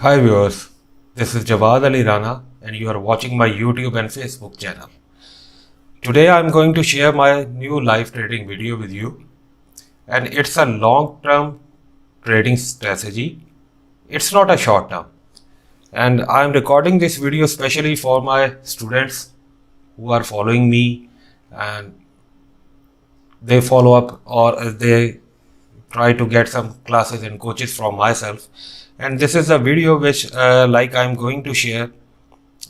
Hi viewers, this is Jawad Ali Rana and you are watching my YouTube and Facebook channel. Today I am going to share my new live trading video with you, and it's a long-term trading strategy. It's not a short-term. And I am recording this video especially for my students who are following me and they follow up or they try to get some classes and coaches from myself. And this is a video which like I'm going to share.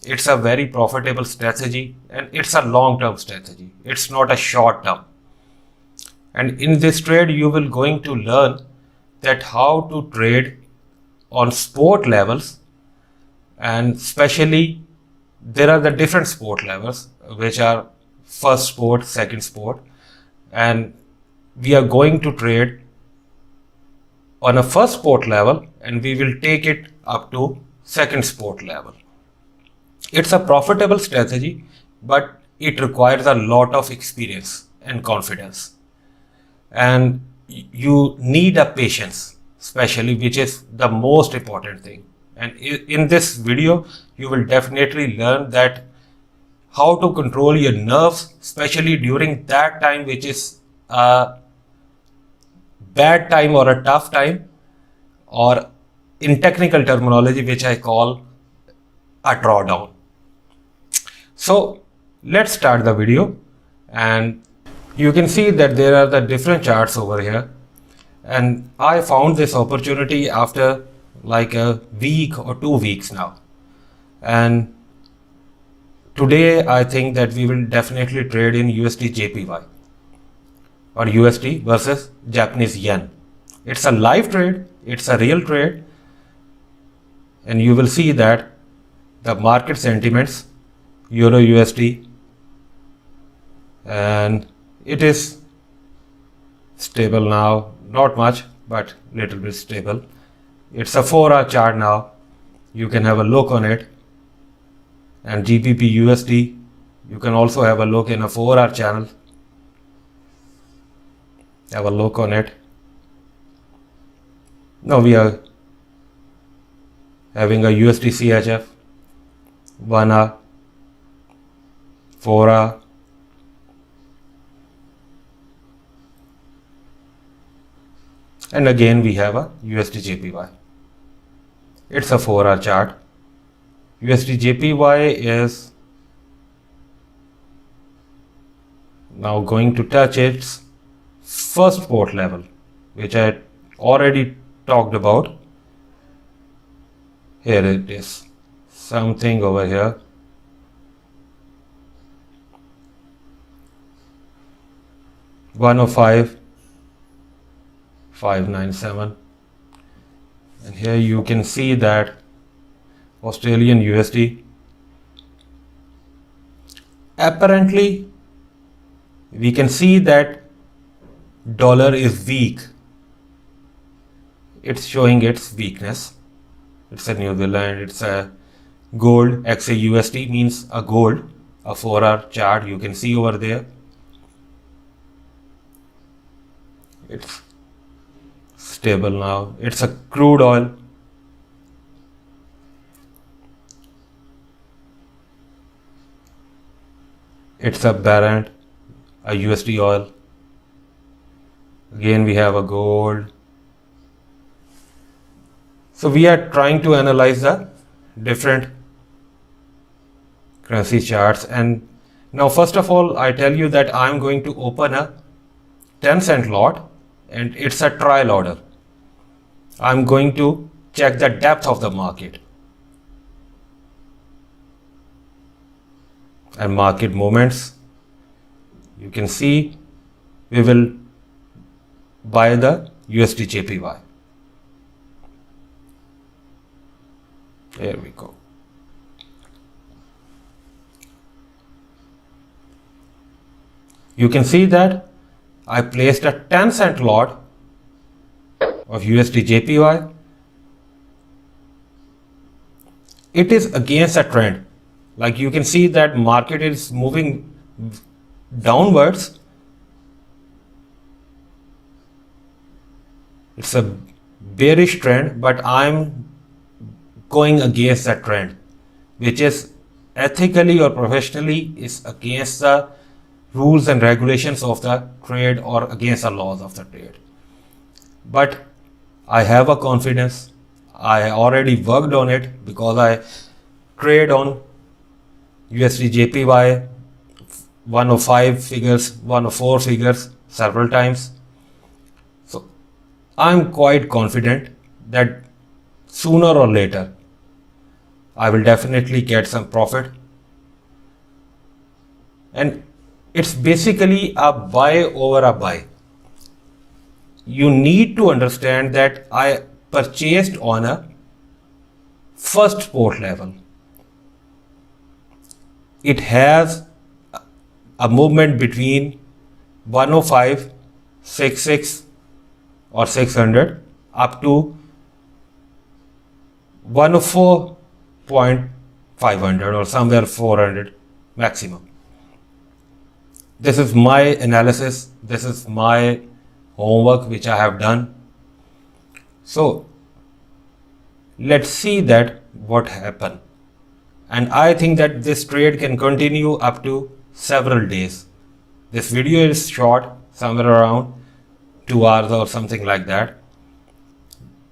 It's a very profitable strategy and it's a long-term strategy. It's not a short-term. And in this trade, you will going to learn that how to trade on sport levels, and especially there are the different sport levels which are first sport, second sport, and we are going to trade on a first sport level and we will take it up to second sport level. It's a profitable strategy, but it requires a lot of experience and confidence. And you need a patience, especially, which is the most important thing. And in this video, you will definitely learn that how to control your nerves, especially during that time, which is a bad time or a tough time, or in technical terminology, which I call a drawdown. So let's start the video, and you can see that there are the different charts over here, and I found this opportunity after like a week or 2 weeks now, and today I think that we will definitely trade in USD JPY or USD versus Japanese yen. It's a live trade, it's a real trade, and you will see that the market sentiments, Euro USD, and it is stable now, not much but little bit stable. It's a 4-hour chart now, you can have a look on it. And GBP USD, you can also have a look in a 4-hour channel, have a look on it. Now we are having a USD CHF 1-hour, 4-hour, and again we have a USD JPY. It's a 4-hour chart. USD JPY is now going to touch its first support level, which I already talked about. Here it is, something over here. $105,597, and here you can see that Australian USD, apparently we can see that dollar is weak. It's showing its weakness. It's a New Zealand, it's a gold. XAUSD means a gold, a 4-hour chart you can see over there. It's stable now. It's a crude oil. It's a Brent, a USD oil. Again we have a gold. So we are trying to analyze the different currency charts. And now first of all, I tell you that I'm going to open a 10-cent lot, and it's a trial order. I'm going to check the depth of the market and market movements. You can see we will buy the USD JPY. There we go. You can see that I placed a 10-cent lot of USD JPY. It is against a trend. Like you can see that market is moving downwards. It's a bearish trend, but I'm going against the trend, which is ethically or professionally is against the rules and regulations of the trade or against the laws of the trade. But I have a confidence. I already worked on it because I trade on USD JPY 105 figures, 104 figures several times. So I'm quite confident that sooner or later I will definitely get some profit. And it's basically a buy over a buy. You need to understand that I purchased on a first support level. It has a movement between 105, 66 or 600 up to 104.500 or somewhere 400 maximum. This is my analysis. This is my homework which I have done. So let's see that what happened. And I think that this trade can continue up to several days. This video is short, somewhere around 2 hours or something like that.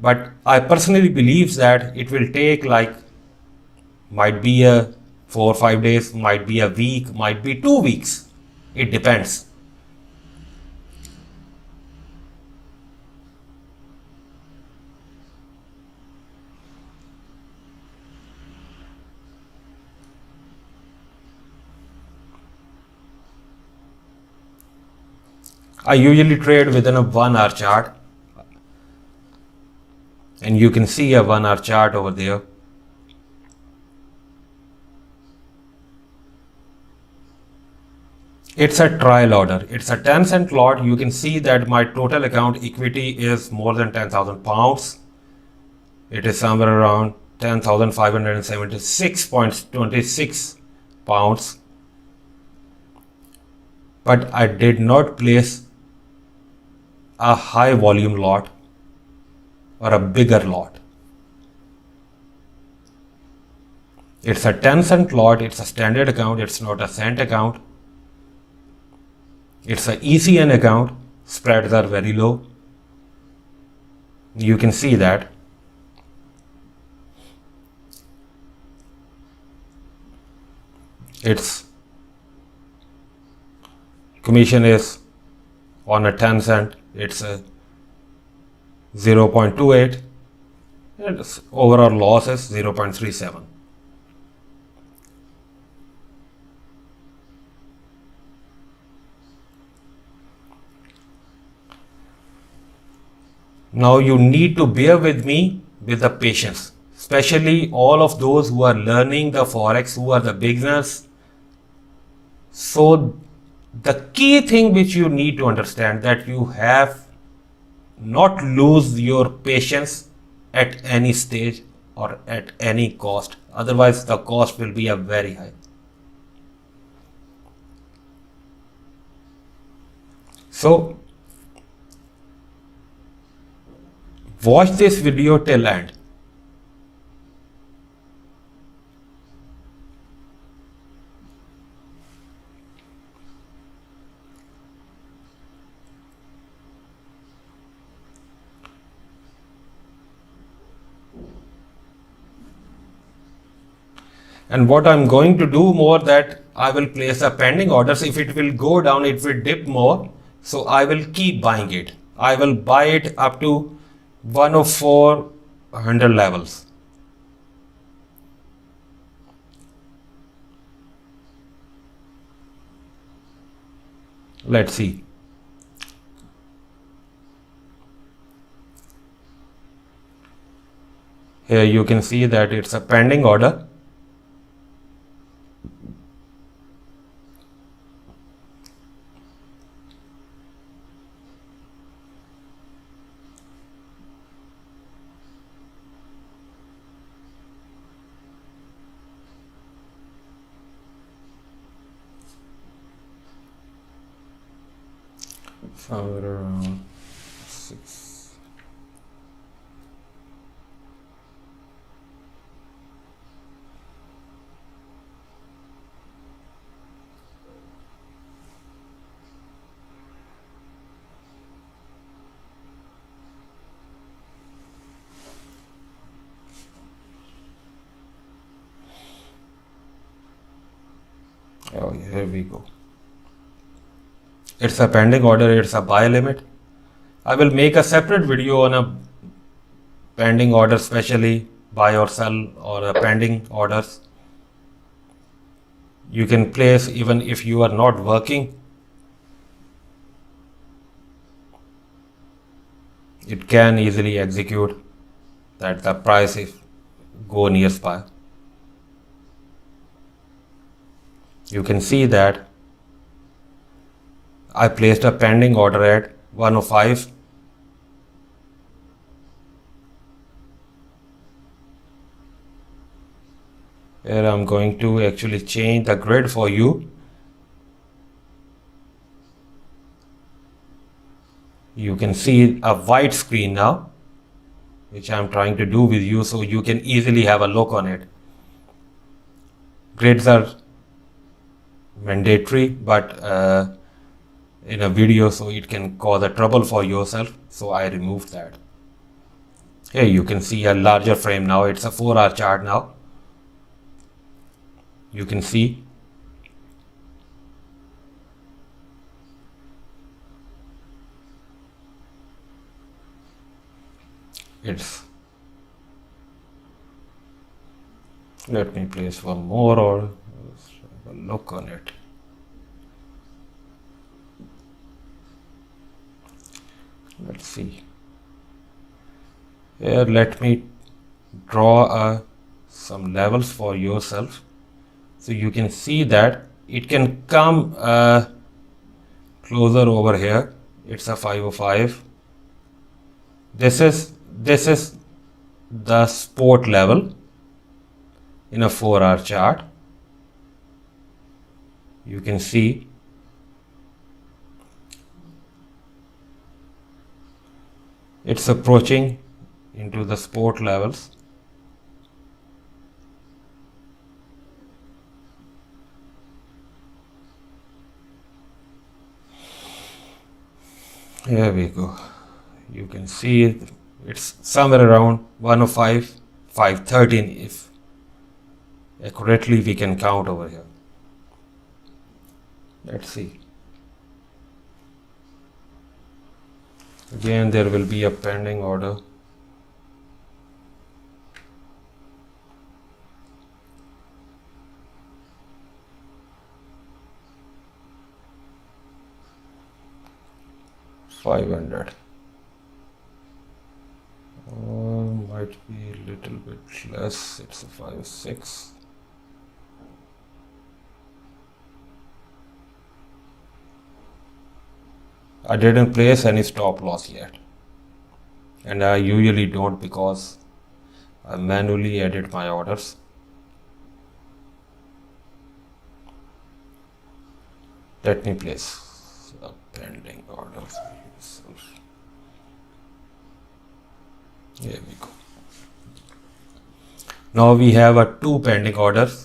But I personally believe that it will take might be a 4 or 5 days, might be a week, might be 2 weeks. It depends. I usually trade within a 1 hour chart, and you can see a 1 hour chart over there. It's a trial order. It's a 10-cent lot. You can see that my total account equity is more than 10,000 pounds. It is somewhere around 10,576.26 pounds. But I did not place a high volume lot or a bigger lot. It's a 10-cent lot. It's a standard account. It's not a cent account. It's a ECN account. Spreads are very low. You can see that. Its commission is on a 10 cent. It's a 0.28 and overall loss is 0.37. Now you need to bear with me with the patience, especially all of those who are learning the forex, who are the beginners. So the key thing which you need to understand that you have not lose your patience at any stage or at any cost. Otherwise the cost will be a very high. So watch this video till end. And what I'm going to do more that I will place a pending orders. If it will go down, it will dip more. So I will keep buying it. I will buy it up to 10400 levels. Let's see. Here you can see that it's a pending order. Somewhere around 6. Oh, here we go. It's a pending order, it's a buy limit. I will make a separate video on a pending order, especially buy or sell or a pending orders. You can place even if you are not working. It can easily execute that the price is go near SPY. You can see that I placed a pending order at 105. Here I'm going to actually change the grid for you. You can see a white screen now, which I'm trying to do with you so you can easily have a look on it. Grids are mandatory, but in a video, so it can cause a trouble for yourself, so I removed that. Here you can see a larger frame now. It's a 4-hour chart now. You can see it's, let me place one more or have a look on it. Let's see. Here let me draw some levels for yourself so you can see that it can come closer over here. It's a 505. This is the support level in a 4-hour chart. You can see it's approaching into the support levels. Here we go. You can see it's somewhere around 105, 513 if accurately we can count over here. Let's see. Again, there will be a pending order. $500. Might be a little bit less. It's a 5.6. I didn't place any stop loss yet, and I usually don't because I manually edit my orders. Let me place a pending order for yourself. Here we go. Now we have a 2 pending orders.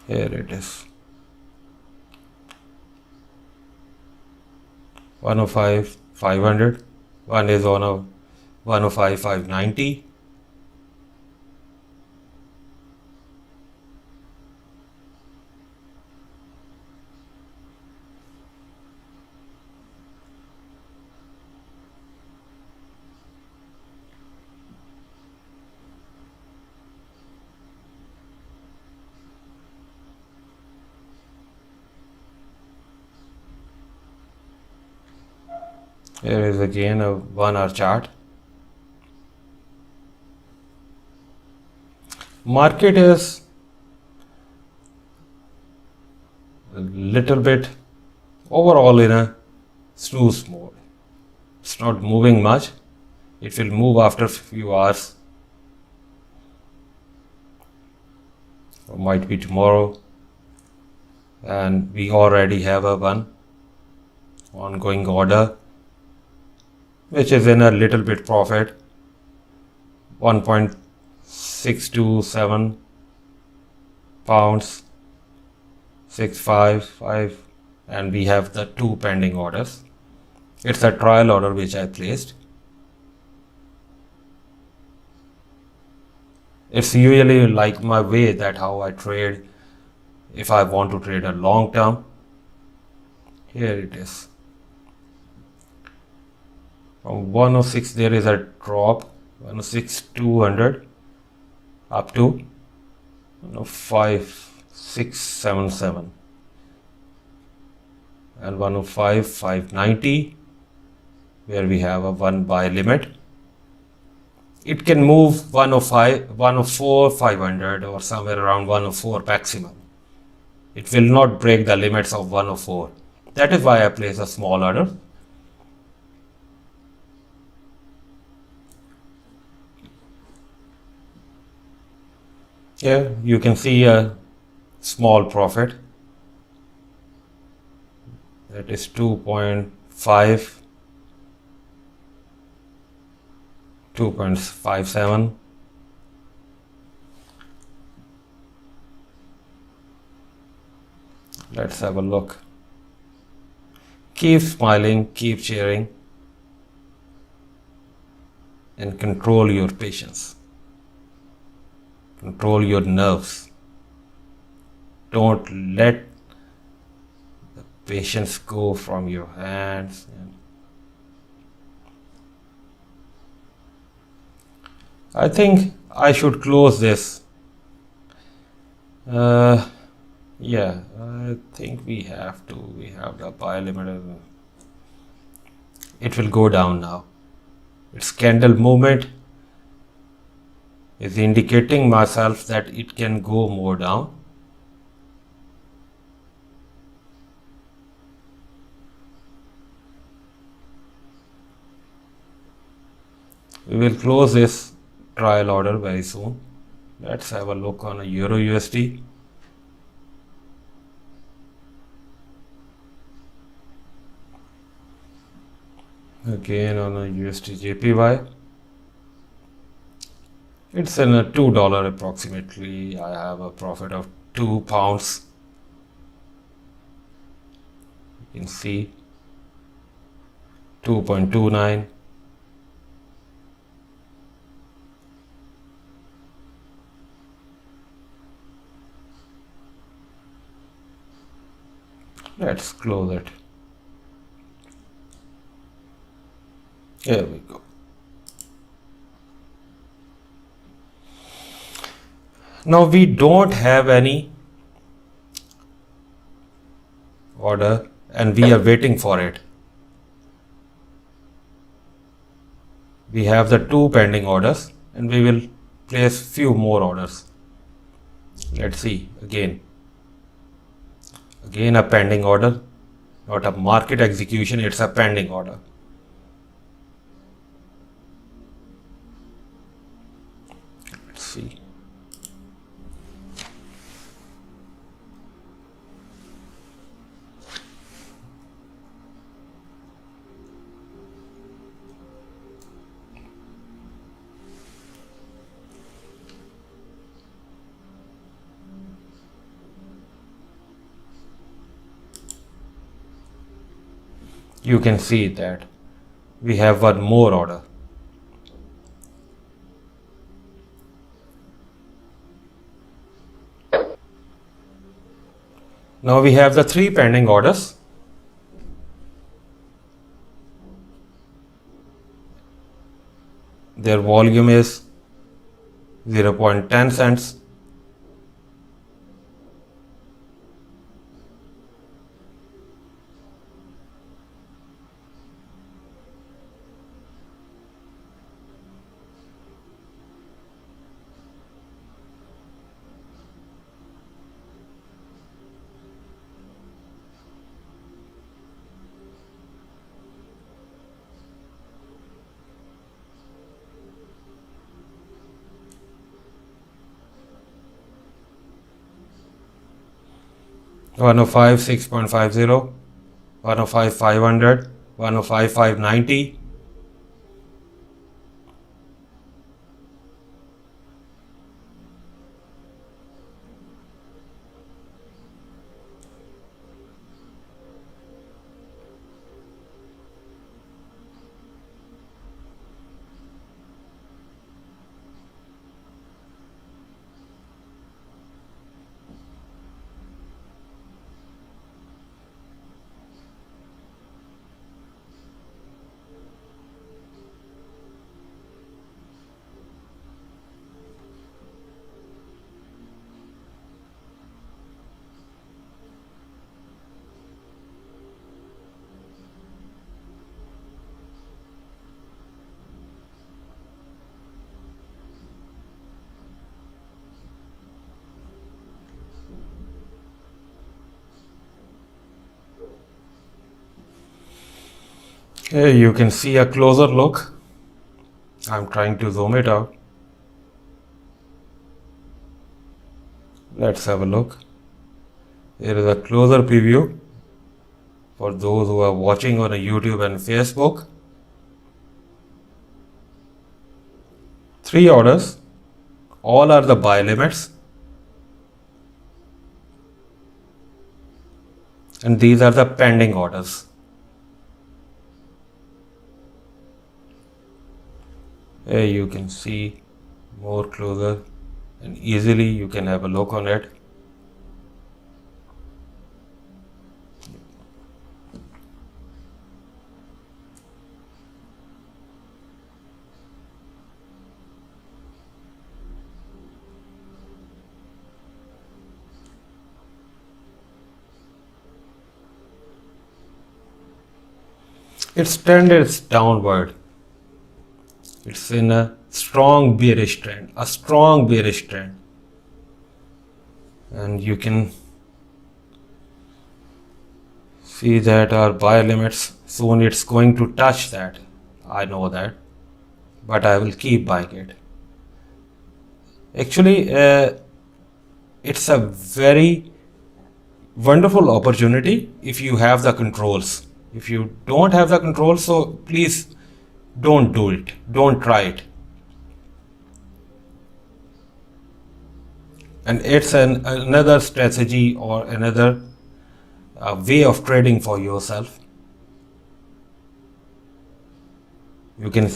Here it is. 105, 500. One is on a 105, 590. Here is again a 1-hour chart. Market is a little bit overall in a snooze mode. It's not moving much. It will move after a few hours. Or might be tomorrow. And we already have a one ongoing order, which is in a little bit profit, 1.6 627 pounds, 655, and we have the two pending orders. It's a trial order which I placed. It's usually like my way that how I trade if I want to trade a long term. Here it is. From 106 there is a drop, 106 200 up to 5677 and 105 590 where we have a one buy limit. It can move 105 104 500 or somewhere around 104 maximum. It will not break the limits of 104. That is why I place a small order. Here you can see a small profit, that is 2.5, 2.57. Let's have a look. Keep smiling, keep cheering, and control your patience. Control your nerves. Don't let the patience go from your hands. I think I should close this. Yeah, I think we have the buy limit. It will go down now. Its candle movement is indicating myself that it can go more down. We will close this trial order very soon. Let's have a look on a Euro USD. Again on a USD JPY. It's in a $2 approximately. I have a profit of 2 pounds. You can see 2.29. Let's close it. Here we go. Now we don't have any order and we are waiting for it. We have the two pending orders and we will place few more orders. Let's see again. Again a pending order, not a market execution, it's a pending order. Let's see. You can see that we have one more order. Now we have the three pending orders. Their volume is 0.10 cents. One oh five 6.50, 105 500, 105 590. Here you can see a closer look. I'm trying to zoom it out. Let's have a look. Here is a closer preview for those who are watching on a YouTube and Facebook. 3 orders, all are the buy limits, and these are the pending orders. Here you can see more closer, and easily you can have a look on it. Its trend is downward. It's in a strong bearish trend, and you can see that our buy limits, soon it's going to touch that. I know that, but I will keep buying it. Actually, it's a very wonderful opportunity if you have the controls. If you don't have the controls, so please don't do it, don't try it. And it's another strategy or another way of trading for yourself. You can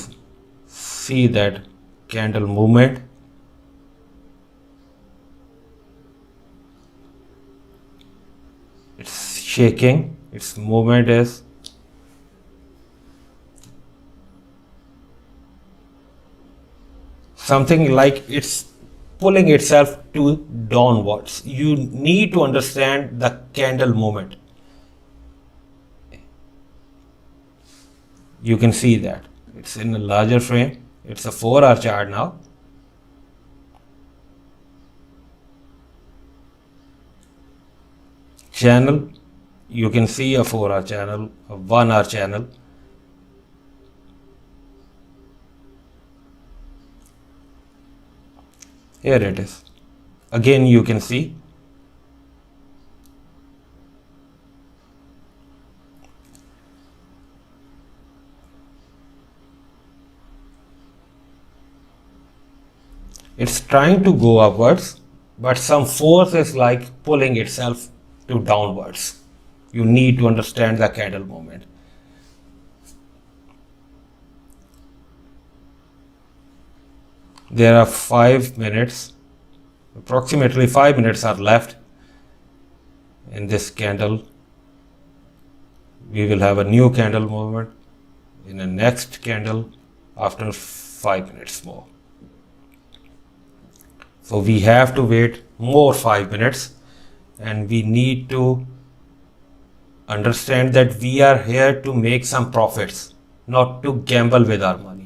see that candle movement. It's shaking, its movement is something like it's pulling itself to downwards. You need to understand the candle movement. You can see that it's in a larger frame. It's a 4-hour chart now. Channel, you can see a 4-hour channel, a 1-hour channel. Here it is. Again, you can see it's trying to go upwards, but some force is like pulling itself to downwards. You need to understand the candle movement. There are 5 minutes, approximately 5 minutes are left in this candle. We will have a new candle movement in the next candle after 5 minutes more. So we have to wait more 5 minutes, and we need to understand that we are here to make some profits, not to gamble with our money.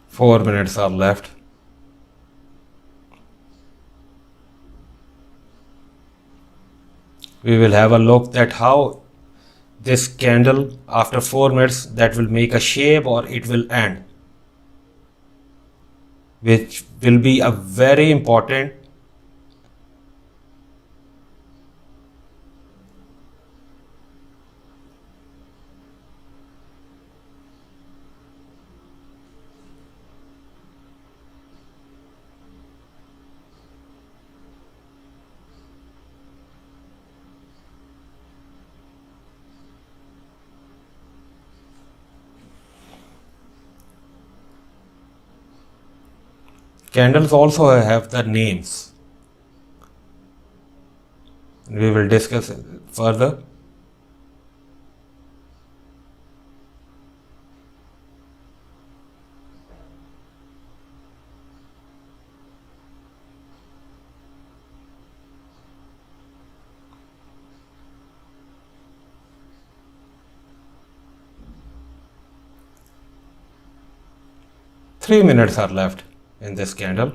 Four minutes are left. We will have a look at how this candle after 4 minutes that will make a shape or it will end, which will be a very important candles also have the names. We will discuss it further. 3 minutes are left in this candle.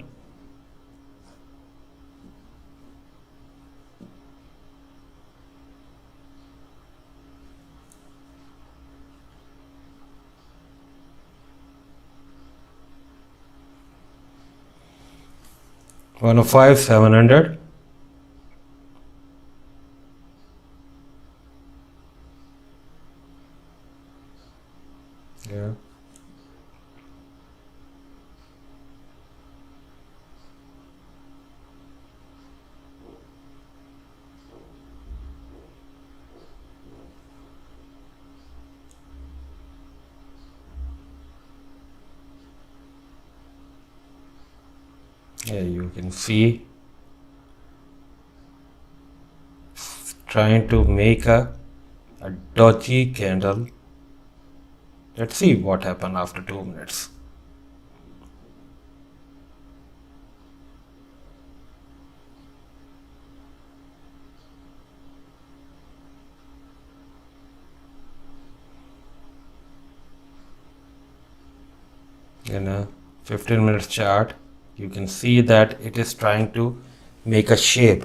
One of 700. Yeah. Yeah, you can see trying to make a dodgy candle. Let's see what happened after 2 minutes. In a 15 minutes chart, you can see that it is trying to make a shape,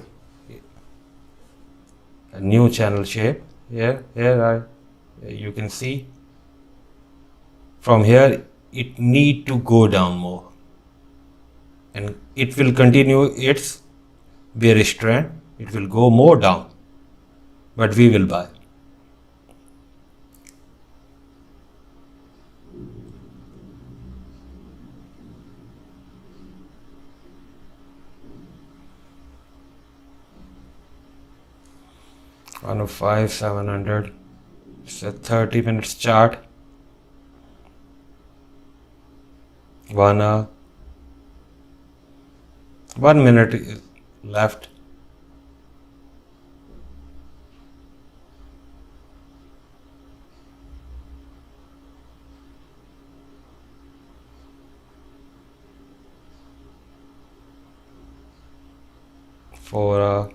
a new channel shape. You can see from here it need to go down more, and it will continue its bearish trend. It will go more down, but we will buy. One of 700. It's a 30 minutes chart. 1 minute is left. For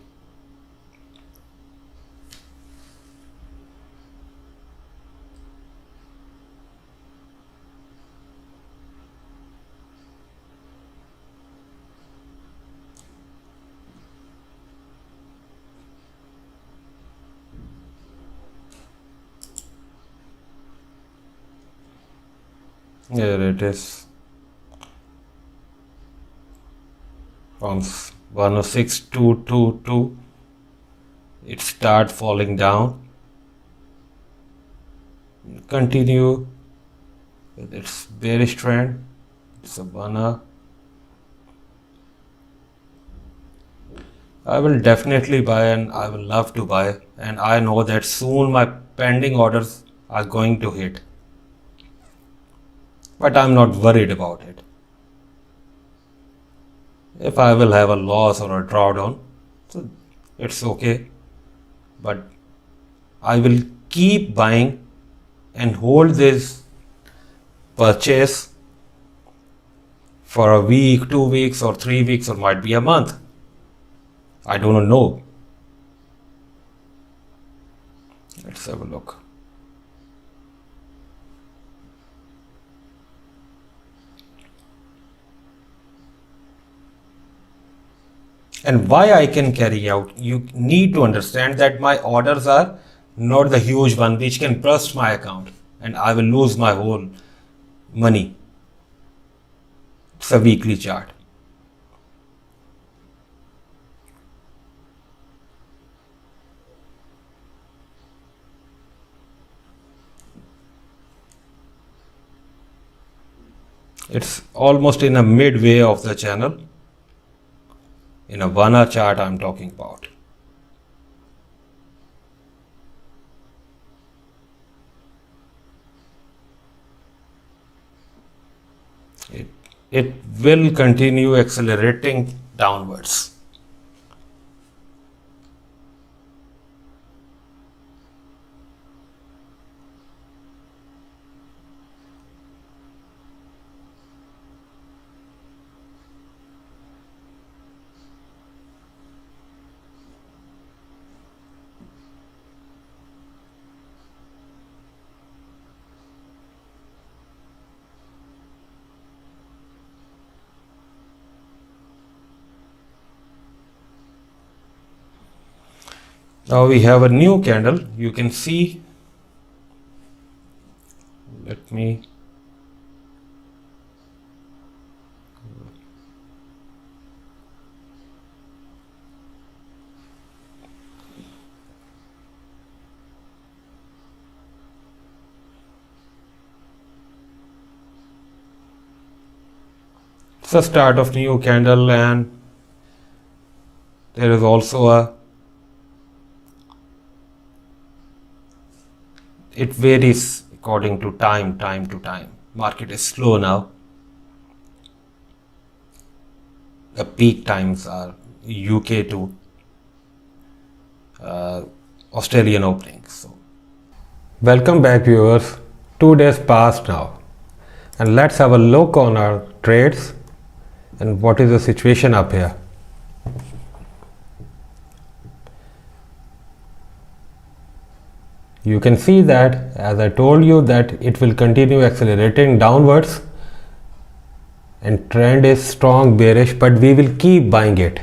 here it is. From 106,222, it start falling down. Continue with its bearish trend. It's a banner. I will definitely buy, and I will love to buy, and I know that soon my pending orders are going to hit. But I'm not worried about it. If I will have a loss or a drawdown, so it's okay. But I will keep buying and hold this purchase for a week, 2 weeks, or 3 weeks, or might be a month. I don't know. Let's have a look. And why I can carry out, you need to understand that my orders are not the huge one which can burst my account and I will lose my whole money. It's a weekly chart. It's almost in a midway of the channel. In a 1 hour chart I'm talking about. It will continue accelerating downwards. Now we have a new candle. You can see, let me it's the start of new candle, and there is also a, it varies according to time to time. Market is slow now. The peak times are UK to Australian openings. So, welcome back viewers. 2 days passed now, and let's have a look on our trades and what is the situation up here. You can see that, as I told you, that it will continue accelerating downwards, and trend is strong bearish, but we will keep buying it.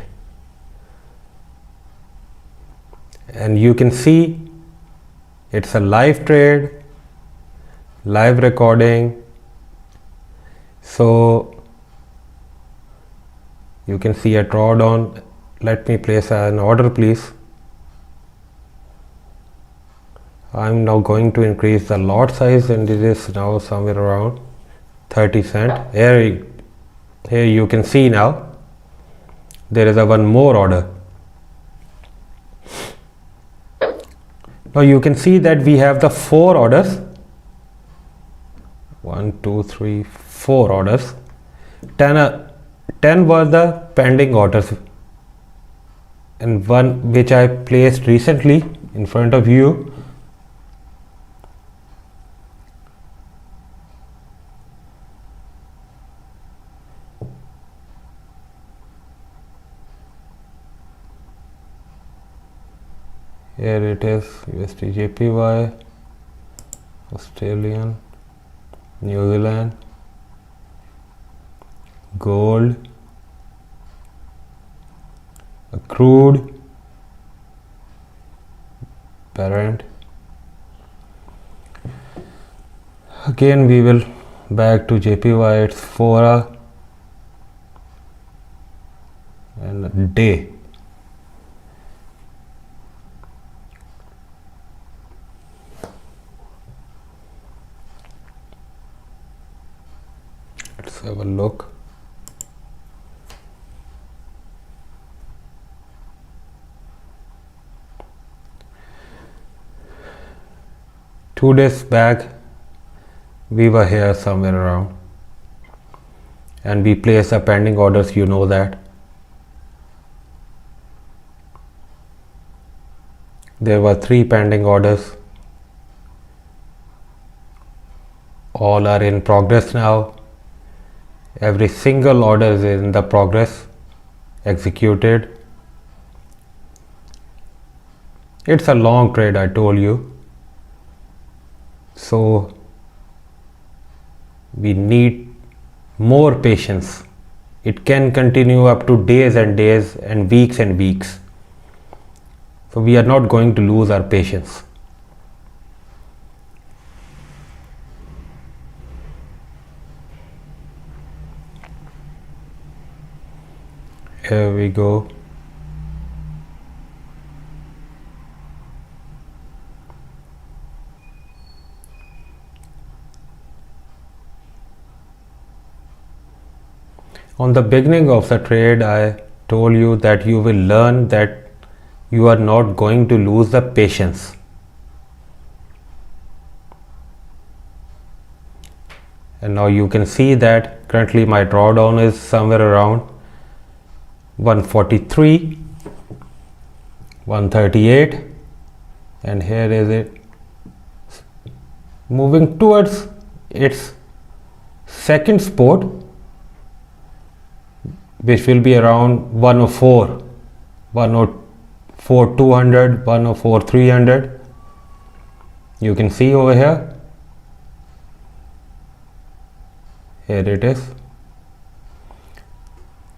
And you can see it's a live trade, live recording. So you can see a drawdown. Let me place an order, please. I'm now going to increase the lot size, and it is now somewhere around 30 cents. Here you can see now there is a one more order. Now you can see that we have the 4 orders. 1, 2, 3, 4 orders. 10 were the pending orders, and one which I placed recently in front of you. Here it is, USD JPY, Australian, New Zealand, gold, crude, Brent. Again we will back to JPY, it's 4 hour and a day. Let's have a look. Two days back we were here somewhere around, and we placed the pending orders, you know that. There were 3 pending orders. All are in progress now. Every single order is in the progress, executed. It's a long trade, I told you. So we need more patience. It can continue up to days and days and weeks. So we are not going to lose our patience. Here we go. On the beginning of the trade, I told you that you will learn that you are not going to lose the patience. And now you can see that currently my drawdown is somewhere around 143, 138, and here is it moving towards its second support, which will be around 104, 104 200, 104 300. You can see over here. Here it is.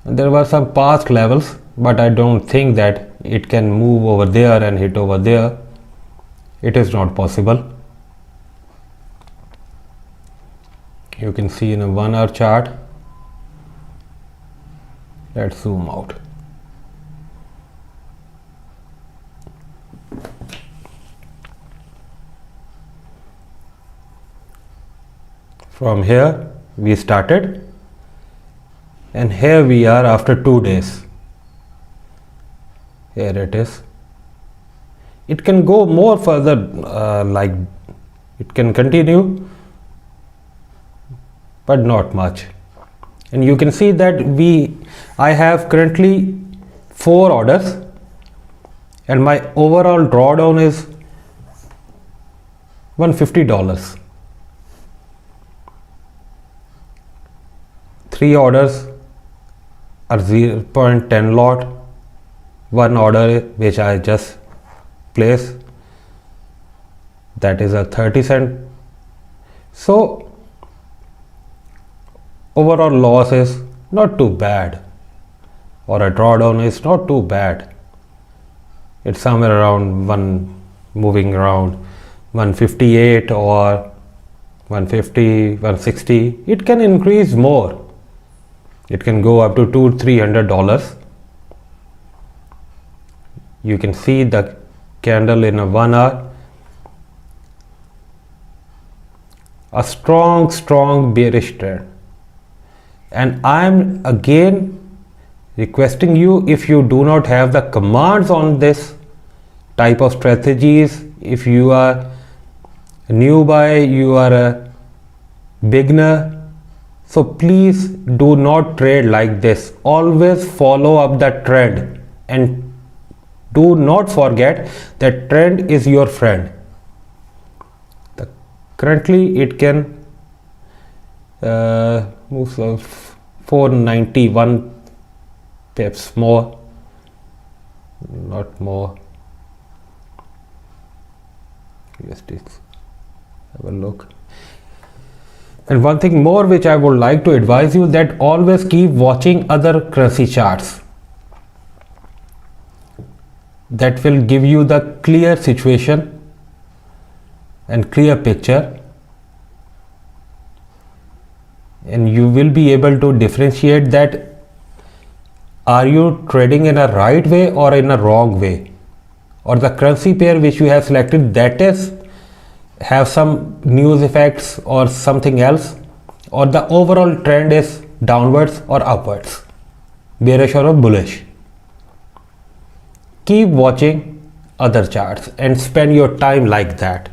And there were some past levels but I don't think that it can move over there and hit over there. It is not possible. You can see in a 1 hour chart. Let's zoom out. From here we started, and here we are after 2 days. Here it is. It can go more further, like it can continue, but not much. And you can see that I have currently 4 orders, and my overall drawdown is $150. 3 orders are 0.10 lot. 1 order which I just placed, that is a 30 cent. So overall loss is not too bad, or a drawdown is not too bad. It's somewhere around moving around 158 or 150, 160. It can increase more. It can go up to $200-300. You can see the candle in a 1 hour. A strong bearish trend. And I'm again requesting you, if you do not have the commands on this type of strategies, if you are a newbie, you are a beginner, so please do not trade like this. Always follow up the trend, and do not forget that trend is your friend. Currently it can move 491 pips more, not more. Yes, have a look. And one thing more which I would like to advise you, that always keep watching other currency charts. That will give you the clear situation and clear picture, and you will be able to differentiate that are you trading in a right way or in a wrong way, or the currency pair which you have selected, that is have some news effects or something else, or the overall trend is downwards or upwards, bearish or bullish. Keep watching other charts and spend your time like that.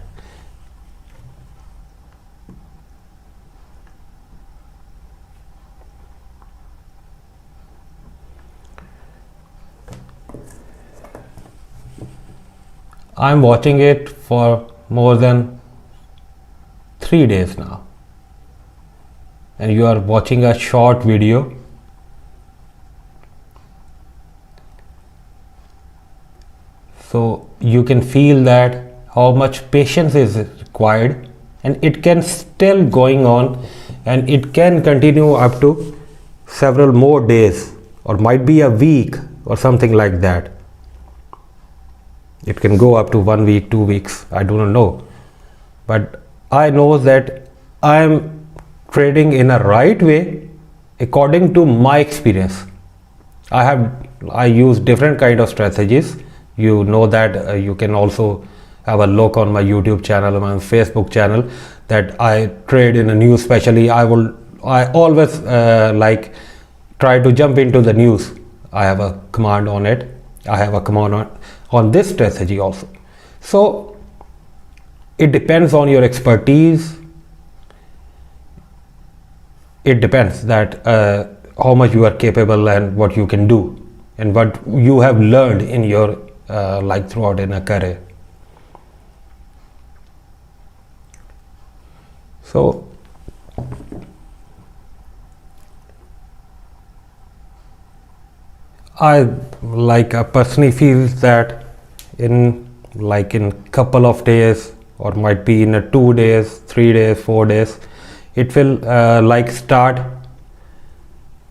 I'm watching it for more than 3 days now, and you are watching a short video. So you can feel that how much patience is required, and it can still going on, and it can continue up to several more days, or might be a week or something like that. It can go up to 1 week, 2 weeks, I do not know. But I know that I am trading in a right way according to my experience. I use different kind of strategies. You know that. You can also have a look on my YouTube channel, my Facebook channel, that I trade in a news. Especially I always like try to jump into the news. I have a command on it. I have a command on this strategy also. So it depends on your expertise. It depends that how much you are capable and what you can do and what you have learned in your like throughout in a career. So I personally feel that in couple of days, or might be in 2 days, 3 days, 4 days, it will start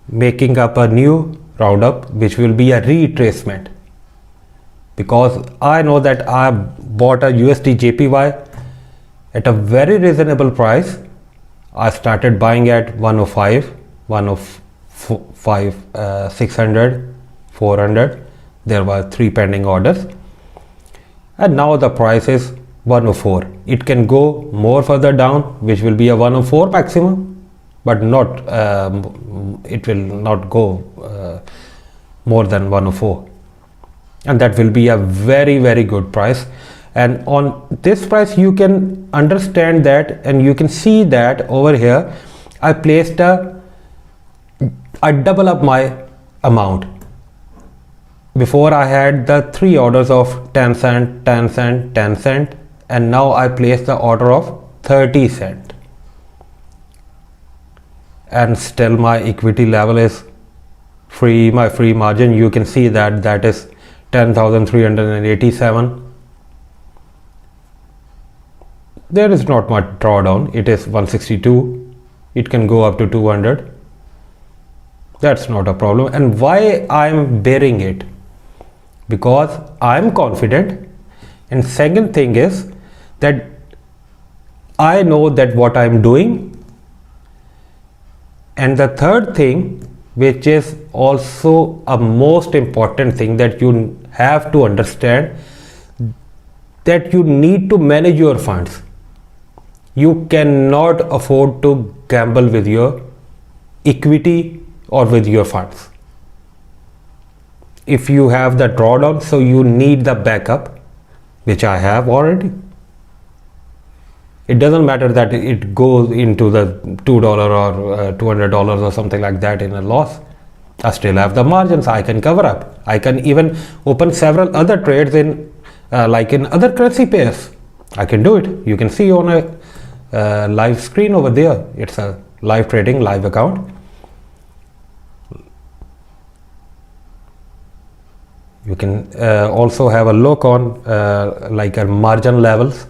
making up a new round up, which will be a retracement, because I know that I bought a USD JPY at a very reasonable price. I started buying at 105, 105, 600, 400. There were 3 pending orders, and now the price is 104. It can go more further down, which will be a 104 maximum, but not it will not go more than 104, and that will be a very good price. And on this price you can understand that, and you can see that over here I placed I double up my amount. Before I had the 3 orders of 10 cent, 10 cent, 10 cent, and now I placed the order of 30 cent, and still my equity level is free. My free margin, you can see that that is 10,387. There is not much drawdown. It is 162. It can go up to 200. That's not a problem. And why I'm bearing it? Because I'm confident. And second thing is that I know that what I'm doing. And the third thing, which is also a most important thing that you have to understand, that you need to manage your funds. You cannot afford to gamble with your equity or with your funds. If you have the drawdown, so you need the backup, which I have already. It doesn't matter that it goes into the $2 or $200 or something like that in a loss. I still have the margins. I can cover up. I can even open several other trades in like in other currency pairs. I can do it. You can see on a live screen over there. It's a live trading live account. You can also have a look on like a margin levels.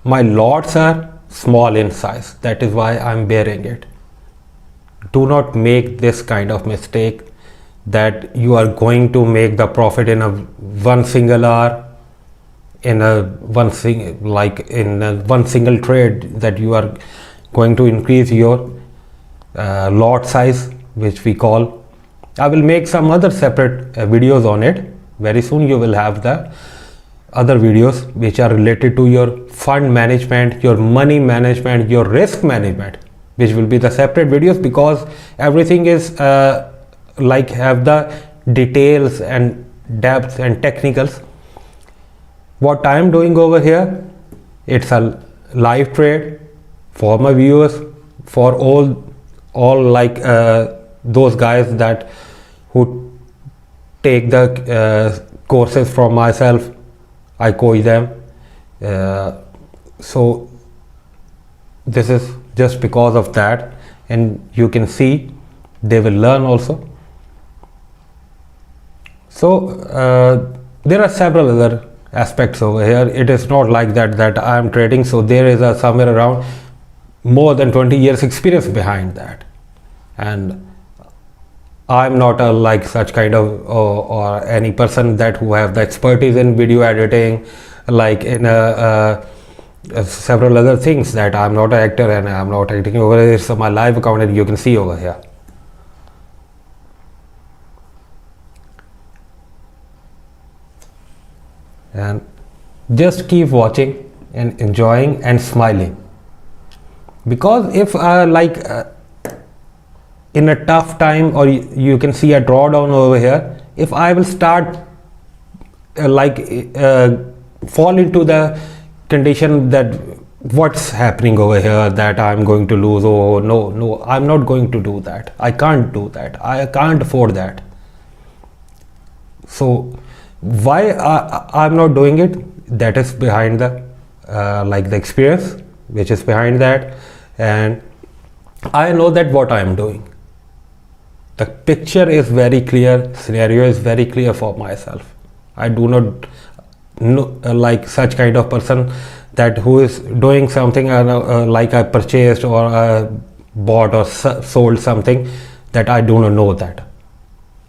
My lots are small in size. That is why I'm bearing it. Do not make this kind of mistake that you are going to make the profit in a one single hour, in a one single trade, that you are going to increase your lot size, which we call. I will make some other separate videos on it. Very soon you will have the other videos which are related to your fund management, your money management, your risk management, which will be the separate videos, because everything is like have the details and depths and technicals. What I am doing over here, it's a live trade for my viewers, for all like those guys that who take the courses from myself. I coach them. So this is just because of that, and you can see they will learn also. So there are several other aspects over here. It is not like that I am trading, so there is a somewhere around more than 20 years experience behind that, and I'm not a like such kind of or any person that who have the expertise in video editing, like in several other things. That I'm not an actor and I'm not acting over here. So my live account, and you can see over here. And just keep watching and enjoying and smiling, because if in a tough time, or you can see a drawdown over here, if I will start fall into the condition that what's happening over here, that I'm going to lose, oh no, I'm not going to do that. I can't do that. I can't afford that. So why I'm not doing it? That is behind the like the experience which is behind that, and I know that what I am doing. The picture is very clear, scenario is very clear for myself. I do not know like such kind of person that who is doing something like I purchased or bought or sold something that I do not know that.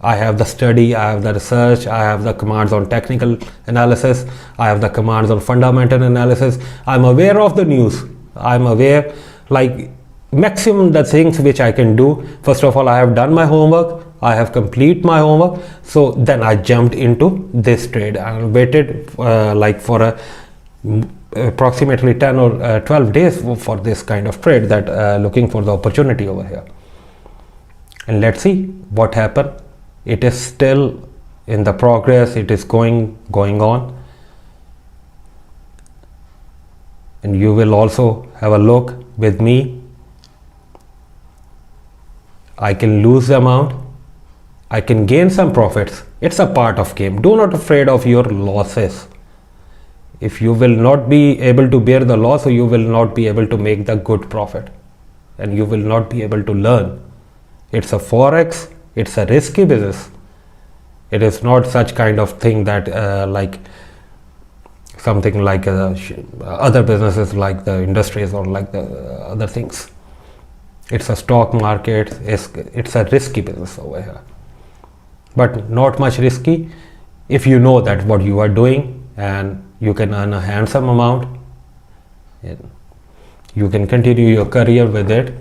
I have the study, I have the research, I have the commands on technical analysis, I have the commands on fundamental analysis. I'm aware of the news. I'm aware, like, maximum the things which I can do. First of all, I have done my homework, I have complete my homework. So then I jumped into this trade and waited like for approximately 10 or 12 days for this kind of trade, that looking for the opportunity over here. And let's see what happened. It is still in the progress, it is going on, and you will also have a look with me. I can lose the amount, I can gain some profits. It's a part of game. Do not afraid of your losses. If you will not be able to bear the loss, you will not be able to make the good profit, and you will not be able to learn. It's a forex, it's a risky business. It is not such kind of thing that like something like other businesses, like the industries or like the other things. It's a stock market, it's a risky business over here, but not much risky if you know that what you are doing, and you can earn a handsome amount, and you can continue your career with it.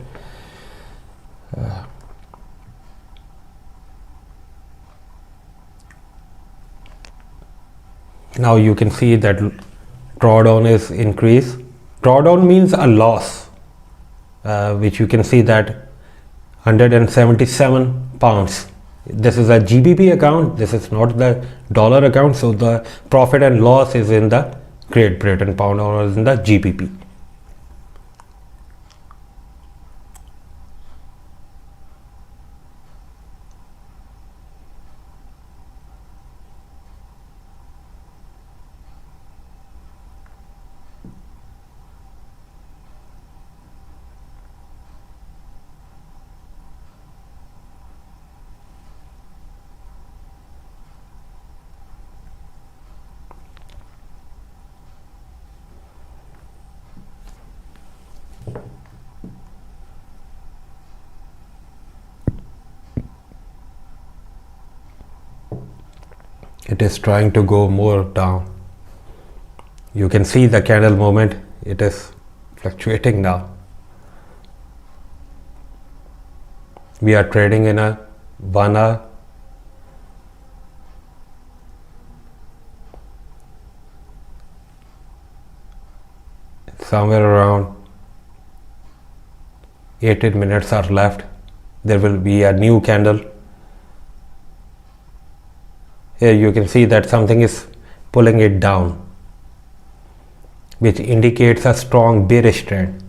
Now you can see that drawdown is increased. Drawdown means a loss, which you can see that 177 pounds. This is a GBP account, this is not the dollar account, so the profit and loss is in the Great Britain pound or in the GBP. It is trying to go more down. You can see the candle movement, it is fluctuating now. We are trading in a 1 hour. Somewhere around 18 minutes are left. There will be a new candle. Here you can see that something is pulling it down, which indicates a strong bearish trend.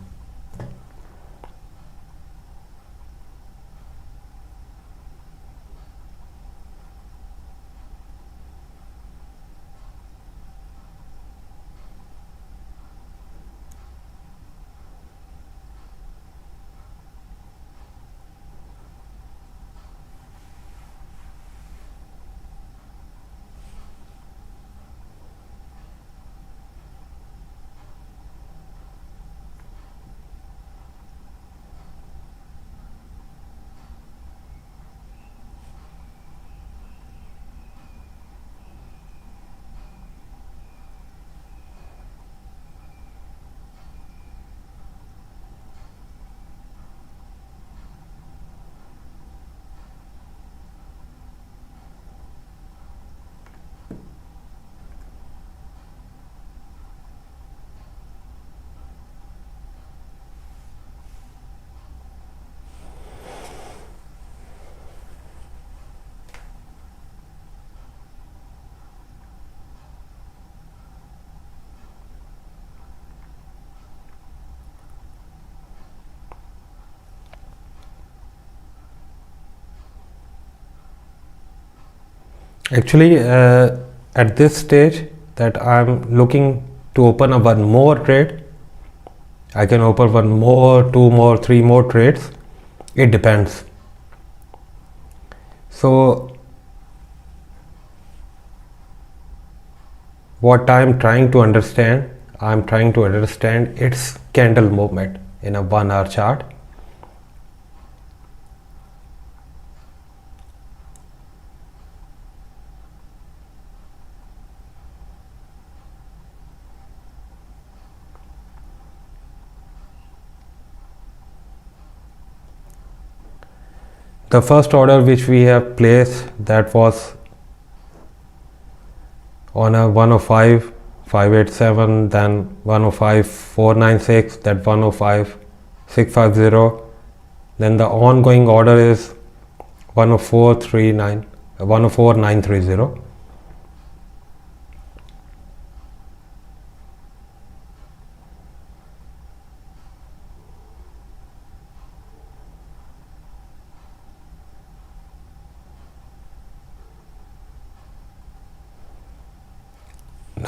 Actually, at this stage that I'm looking to open up one more trade. I can open one more, two more, three more trades. It depends. So what I'm trying to understand its candle movement in a 1 hour chart. The first order which we have placed, that was on a 105 587, then 105 496, that 105 650. Then the ongoing order is 104 930.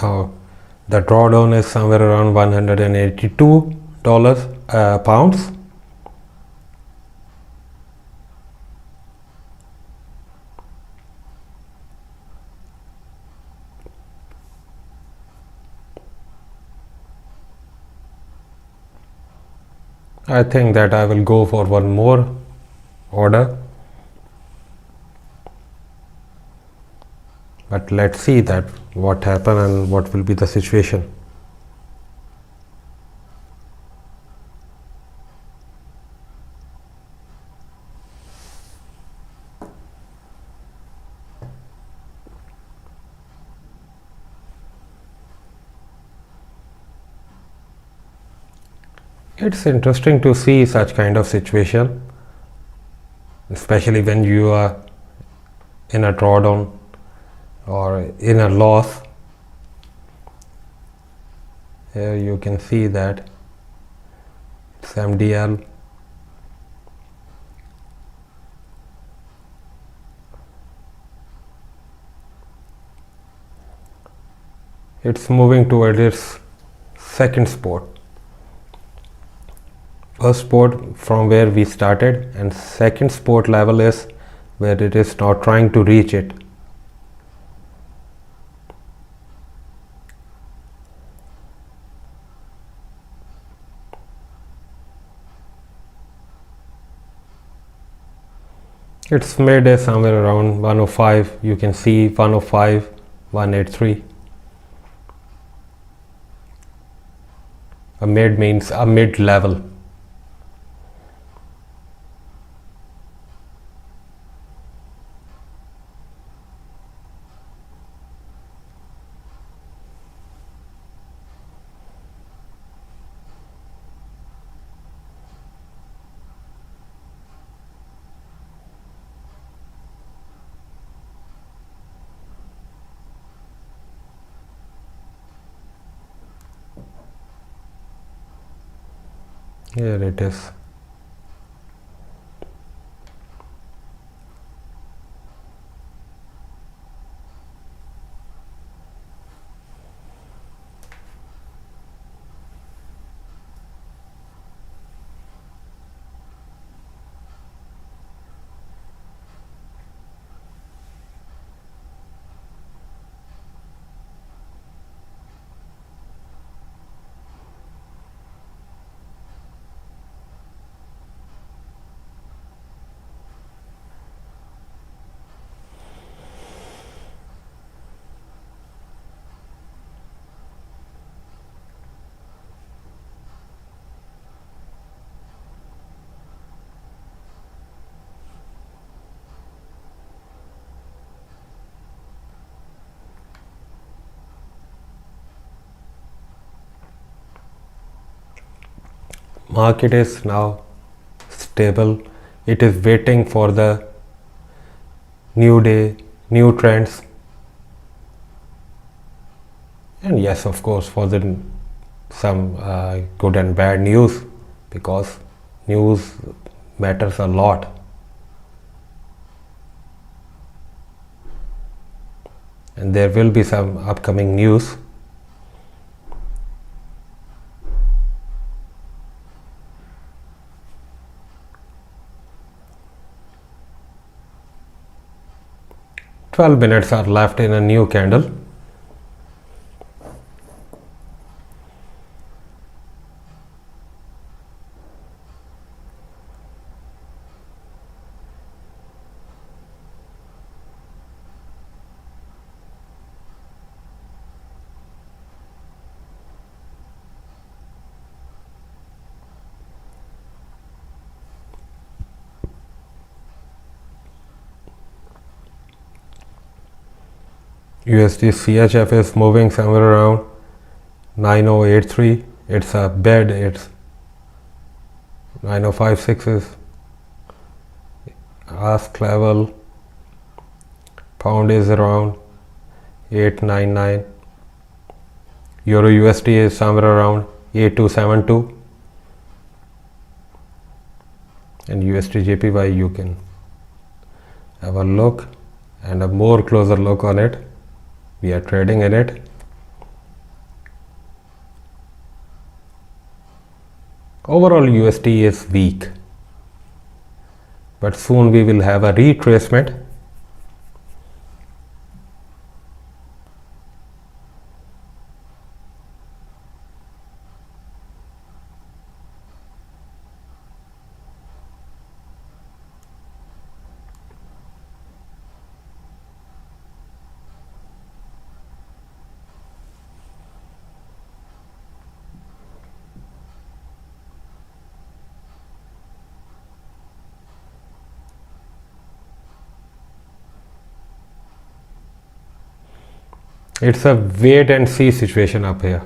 Now the drawdown is somewhere around $182 pounds. I think that I will go for one more order, but let's see that what happened and what will be the situation. It's interesting to see such kind of situation, especially when you are in a drawdown or in a loss. Here you can see that it's MDL. It's moving toward its second support. First support from where we started, and second support level is where it is now trying to reach it. Its mid is somewhere around 105. You can see 105 183. A mid means a mid level. Here it is. Market is now stable. It is waiting for the new day, new trends, and yes, of course, for the some good and bad news, because news matters a lot. And there will be some upcoming news. "12 minutes are left in a new candle." USD CHF is moving somewhere around 9083. It's a bed. It's 9056 is ask level. Pound is around 899. Euro USD is somewhere around 8272. And USD JPY, you can have a look and a more closer look on it. We are trading in it. Overall USD is weak, but soon we will have a retracement. It's a wait and see situation up here.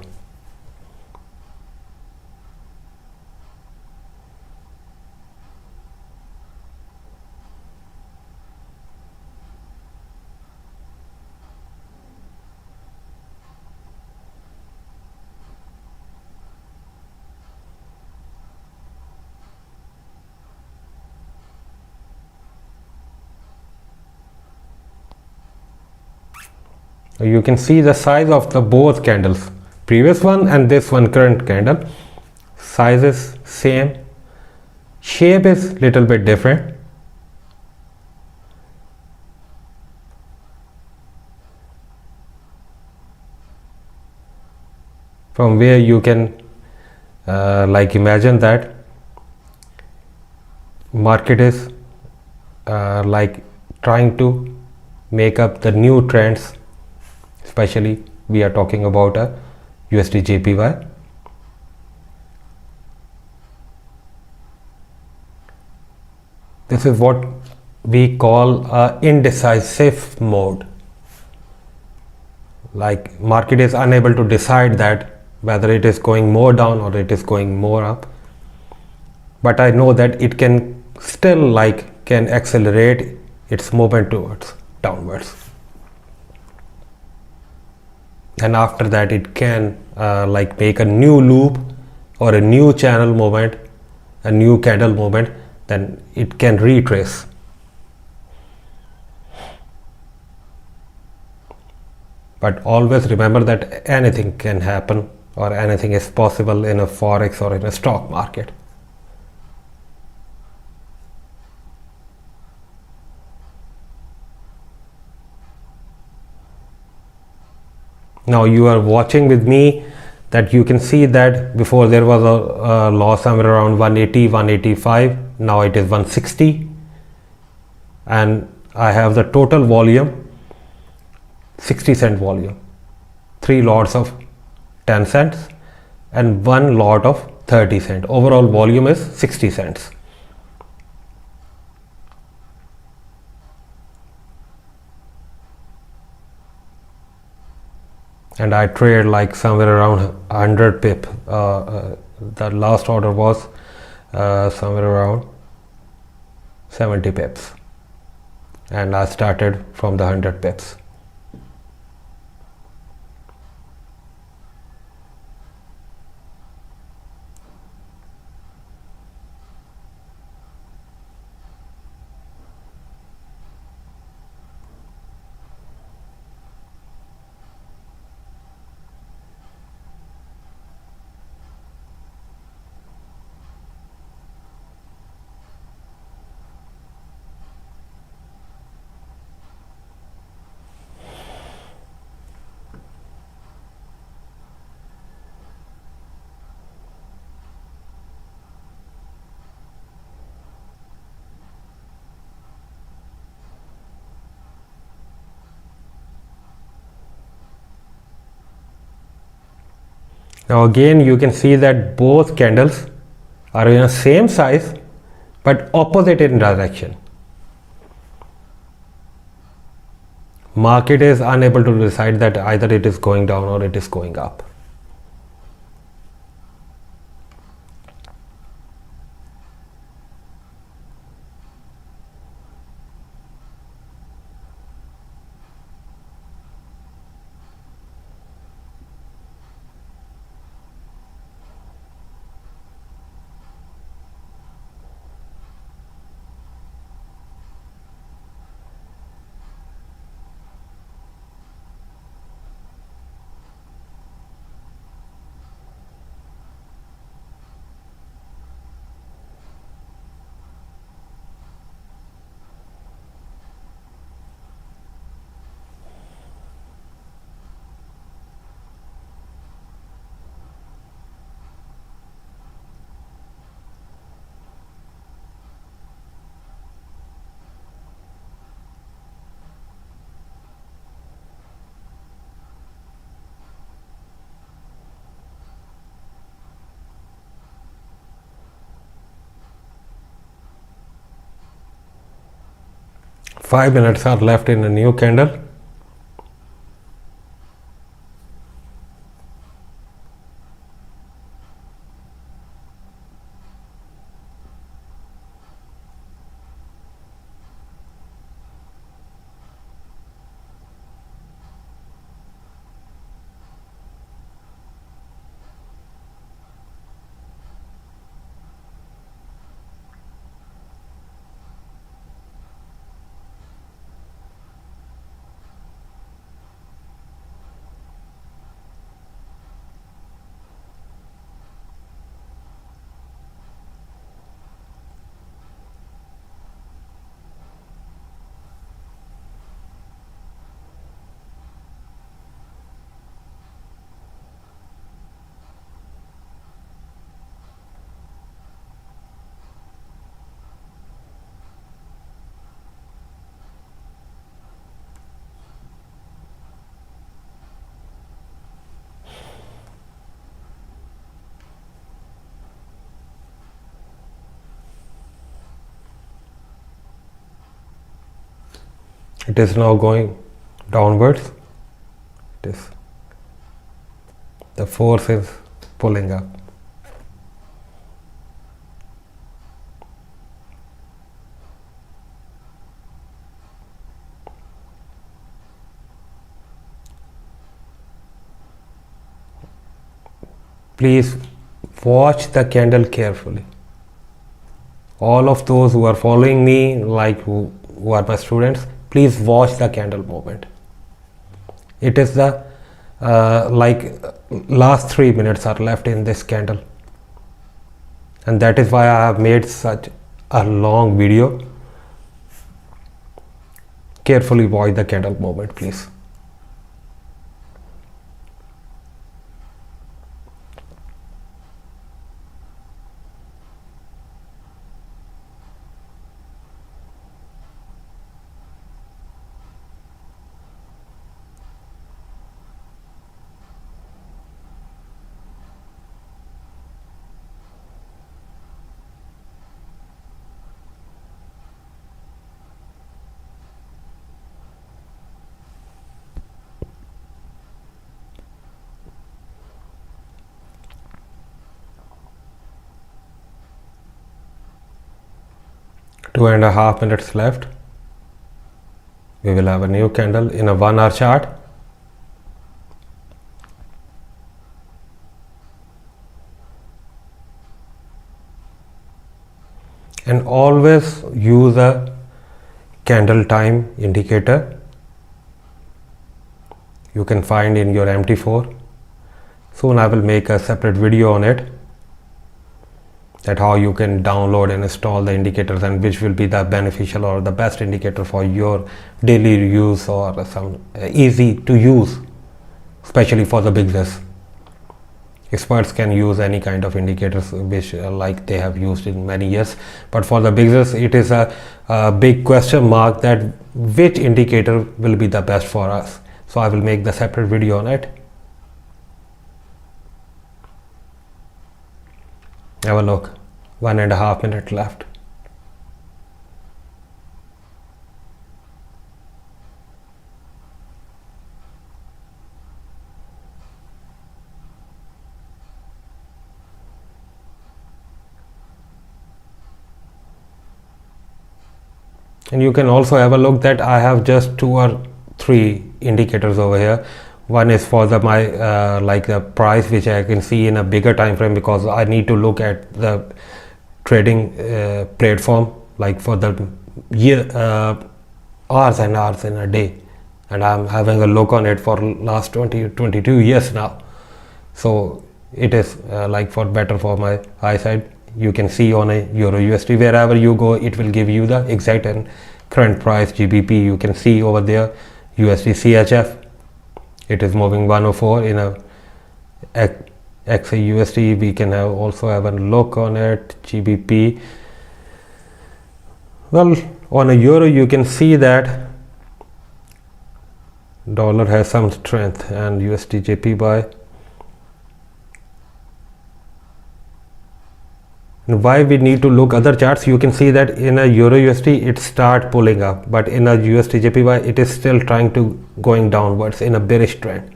You can see the size of the both candles, previous one and this one current candle. Size is same, shape is little bit different. From where you can like imagine that market is like trying to make up the new trends. Especially we are talking about a USD JPY. This is what we call a indecisive mode. Like market is unable to decide that whether it is going more down or it is going more up. But I know that it can still can accelerate its movement towards downwards. And after that it can make a new loop or a new channel movement, a new candle movement, then it can retrace. But always remember that anything can happen or anything is possible in a forex or in a stock market. Now you are watching with me that you can see that before there was a loss somewhere around 180, 185. Now it is 160. And I have the total volume, 60 cent volume. 3 lots of 10 cents and 1 lot of 30 cent. Overall volume is 60 cents. And I trade somewhere around 100 pip. The last order was somewhere around 70 pips, and I started from the 100 pips. Now again you can see that both candles are in the same size but opposite in direction. Market is unable to decide that either it is going down or it is going up. Five minutes are left in a new candle. It is now going downwards. It is, the force is pulling up. Please watch the candle carefully. All of those who are following me, like who are my students, please watch the candle movement. It is the last 3 minutes are left in this candle, and that is why I have made such a long video. Carefully watch the candle movement, please. Two and a half minutes left. We will have a new candle in a 1 hour chart. And always use a candle time indicator. You can find in your MT4. Soon I will make a separate video on it, that how you can download and install the indicators and which will be the beneficial or the best indicator for your daily use, or some easy to use, especially for the beginners. Experts can use any kind of indicators which like they have used in many years, but for the beginners it is a big question mark that which indicator will be the best for us. So I will make the separate video on it. Have a look. 1.5 minutes left. And you can also have a look that I have just 2 or 3 indicators over here. One is for the like the price, which I can see in a bigger time frame, because I need to look at the trading platform like for the year, hours and hours in a day, and I'm having a look on it for last 22 years now. So it is like for better for my eyesight. You can see on a Euro USD, wherever you go, it will give you the exact and current price. GBP, you can see over there. USD CHF, it is moving 104 in a XA USD. We can also have a look on it. GBP, well, on a euro you can see that dollar has some strength, and USD JPY. And why we need to look other charts? You can see that in a Euro USD it start pulling up, but in a USD JPY it is still trying to going downwards in a bearish trend.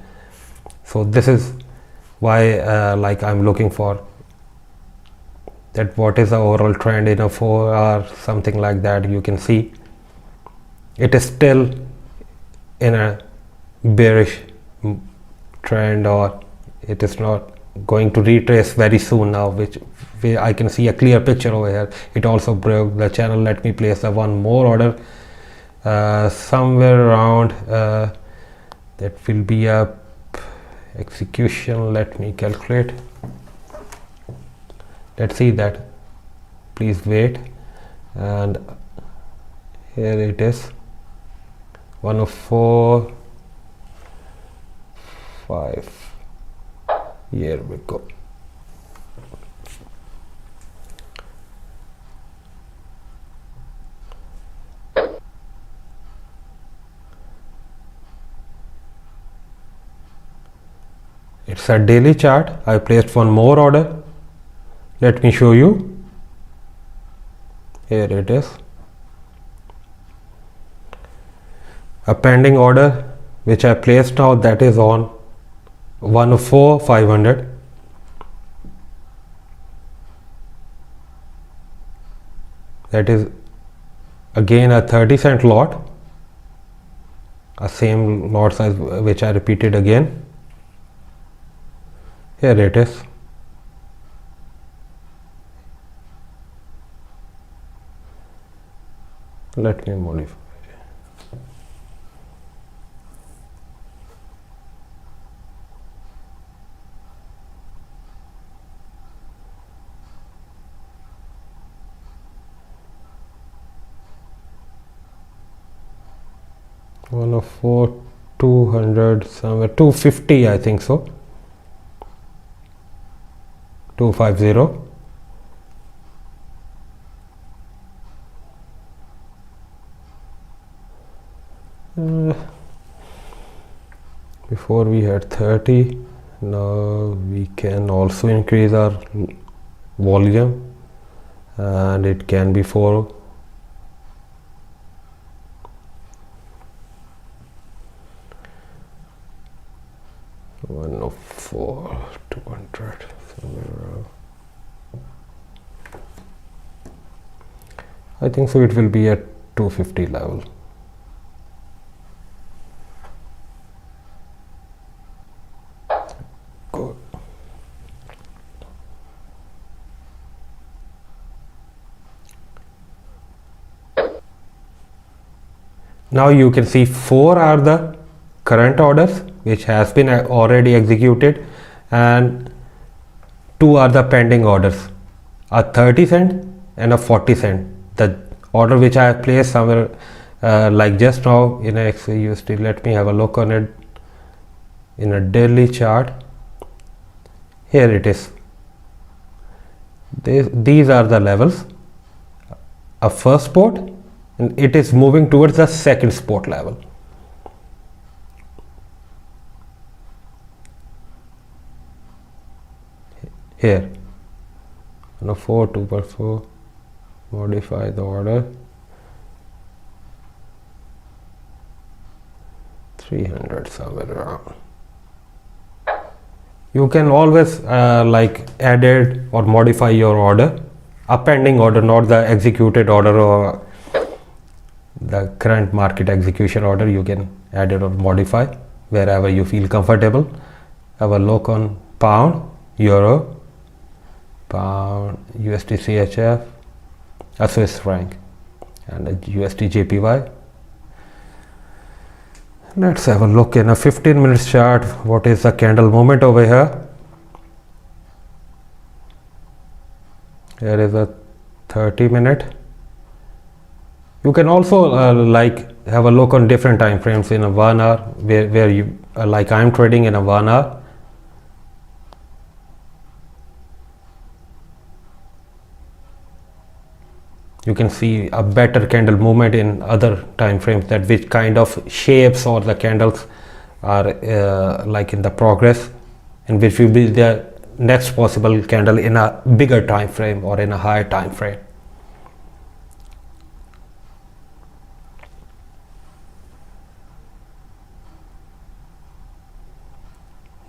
So this is why like I'm looking for that what is the overall trend in a 4 hour, something like that. You can see it is still in a bearish trend, or it is not going to retrace very soon now, which I can see a clear picture over here. It also broke the channel. Let me place a one more order somewhere around that will be a execution. Let me calculate. Let's see that. Please wait. And here it is, 104.5. Here we go. It's a daily chart. I placed one more order. Let me show you. Here it is. A pending order which I placed now, that is on 104,500. That is again a 30-cent lot, a same lot size which I repeated again. Here it is. Let me modify. One of 200 somewhere, 250, I think so. 250. Before we had 30. Now we can also increase our volume, and it can be 4. One of 4, 200 somewhere around. I think so. It will be at 250 level. Good. Now you can see 4 are the current orders which has been already executed, and 2 are the pending orders, a 30-cent and a 40-cent. The order which I have placed somewhere like just now in a XAUSD. Let me have a look on it in a daily chart. Here it is. These are the levels. A first support, and it is moving towards the second support level. Here, 4, 2/4, modify the order, 300 somewhere around. You can always like edit or modify your order, a pending order, not the executed order, or the current market execution order. You can add it or modify wherever you feel comfortable. Have a look on pound, euro, pound, USD CHF, a Swiss franc, and a USD JPY. Let's have a look in a 15 minutes chart. What is the candle movement over here? Here is a 30-minute. You can also have a look on different time frames in a 1 hour, where you like I'm trading in a 1 hour. You can see a better candle movement in other time frames, that which kind of shapes or the candles are like in the progress, and which will be the next possible candle in a bigger time frame or in a higher time frame.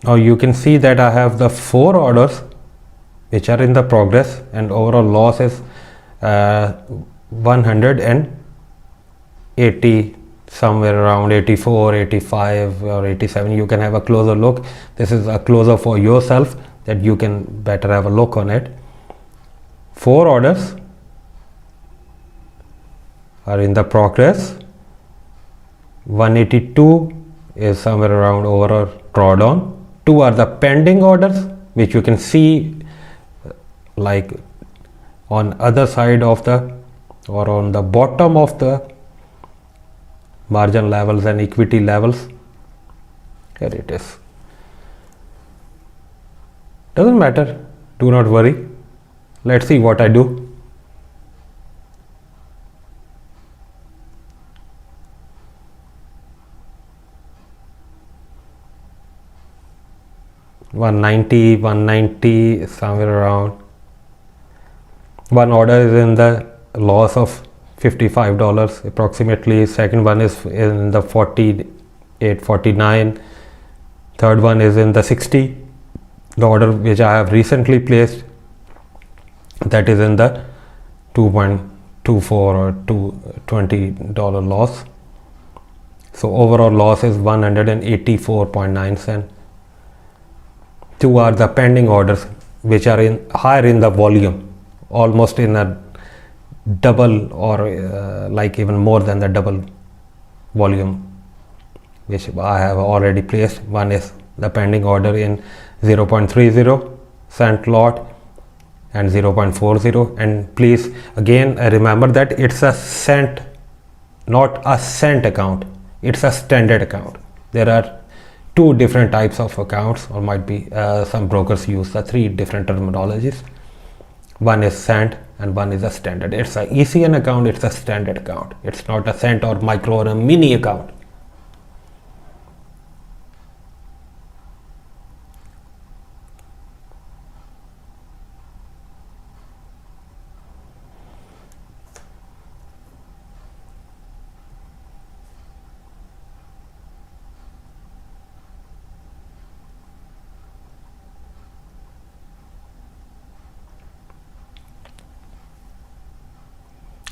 Now you can see that I have the 4 orders which are in the progress, and overall loss is 180, somewhere around 84, 85 or 87. You can have a closer look. This is a closer for yourself, that you can better have a look on it. 4 orders are in the progress. 182 is somewhere around overall drawdown. 2 are the pending orders, which you can see like on other side of the, or on the bottom of the margin levels and equity levels. Here it is. Doesn't matter, do not worry. Let's see what I do. $190 somewhere around. One order is in the loss of $55 approximately. Second one is in the 48, 49. Third one is in the 60. The order which I have recently placed, that is in the 2.24 or $20 loss. So overall loss is 184.9 cents. 2 are the pending orders, which are in higher in the volume, almost in a double or like even more than the double volume, which I have already placed. One is the pending order in 0.30 cent lot and 0.40. And please again remember that it's a cent, not a cent account. It's a standard account. There are 2 different types of accounts, or might be some brokers use the 3 different terminologies. One is cent and one is a standard. It's a ECN account, it's a standard account. It's not a cent or micro or a mini account.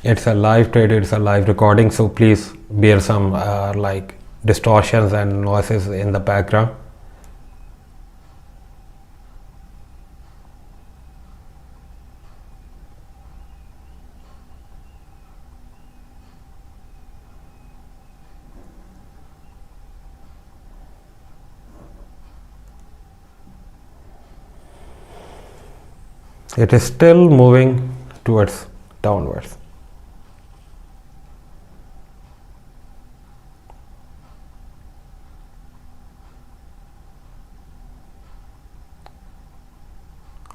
It's a live trade, it's a live recording, so please bear some like distortions and noises in the background. It is still moving towards downwards.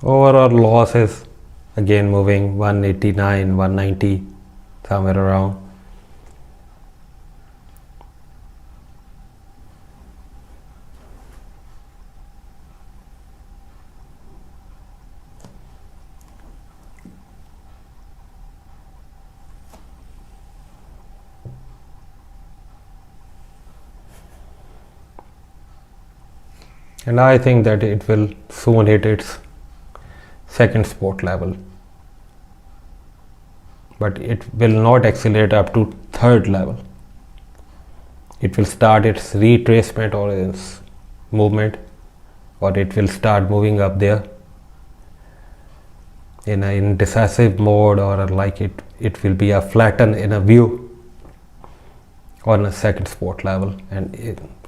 Overall loss is again moving 189, 190, somewhere around. And I think that it will soon hit its second support level. but it will not accelerate up to third level. It will start its retracement or its movement, or it will start moving up there in an indecisive mode, or like it will be a flatten in a view on a second support level, and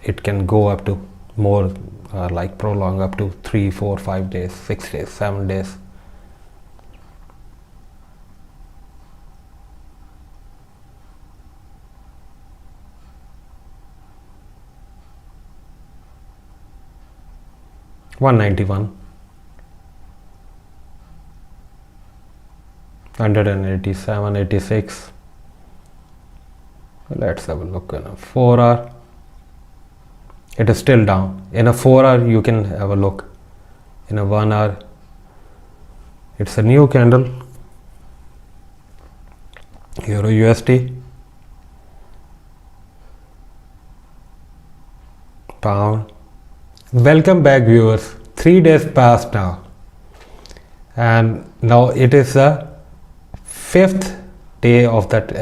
it can go up to more like prolong up to 3, 4, 5 days, 6 days, 7 days. $191, $187, $86. Let's have a look in a 4 hour. It is still down. In a 4 hour you can have a look. In a 1 hour, it's a new candle. Euro USD, pound. Welcome back, viewers. 3 days passed now, and now it is the 5th day of that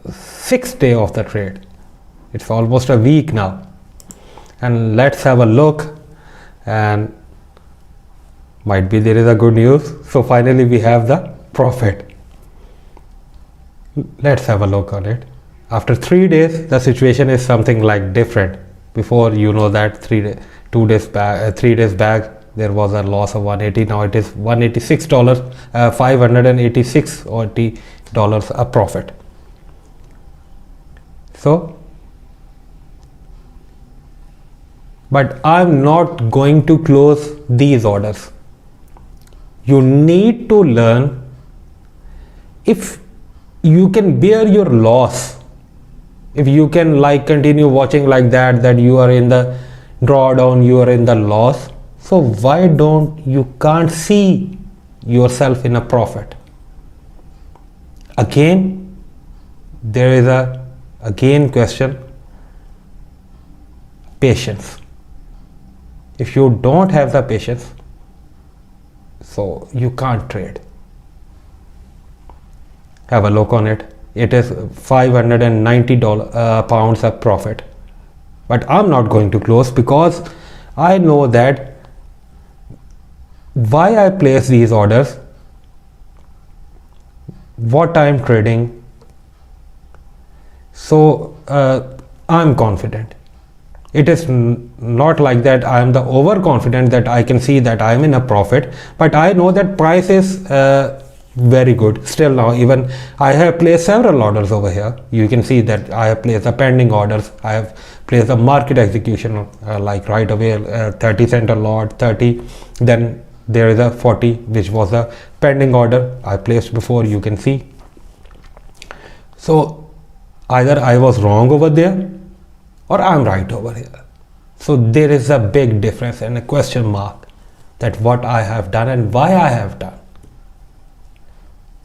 6th day of the trade. It's almost a week now, and let's have a look, and might be there is a good news. So finally we have the profit. Let's have a look on it. After 3 days the situation is something like different. Before, you know that 3 days back there was a loss of 180. Now it is $186, $586 a profit. So, but I'm not going to close these orders. You need to learn, if you can bear your loss, if you can like continue watching like that you are in the drawdown, you are in the loss, so why don't you can't see yourself in a profit? Again, there is a question, patience. If you don't have the patience, so you can't trade. Have a look on it. It is $590 pounds of profit, but I'm not going to close because I know that why I place these orders, what I'm trading. So I'm confident. It is not like that I am the overconfident that I can see that I am in a profit, but I know that price is very good. Still now, even I have placed several orders over here. You can see that I have placed the pending orders. I have placed a market execution like right away, 30 cent a lot, 30. Then there is a 40, which was a pending order I placed before, you can see. So either I was wrong over there or I'm right over here. So there is a big difference and a question mark that what I have done and why I have done.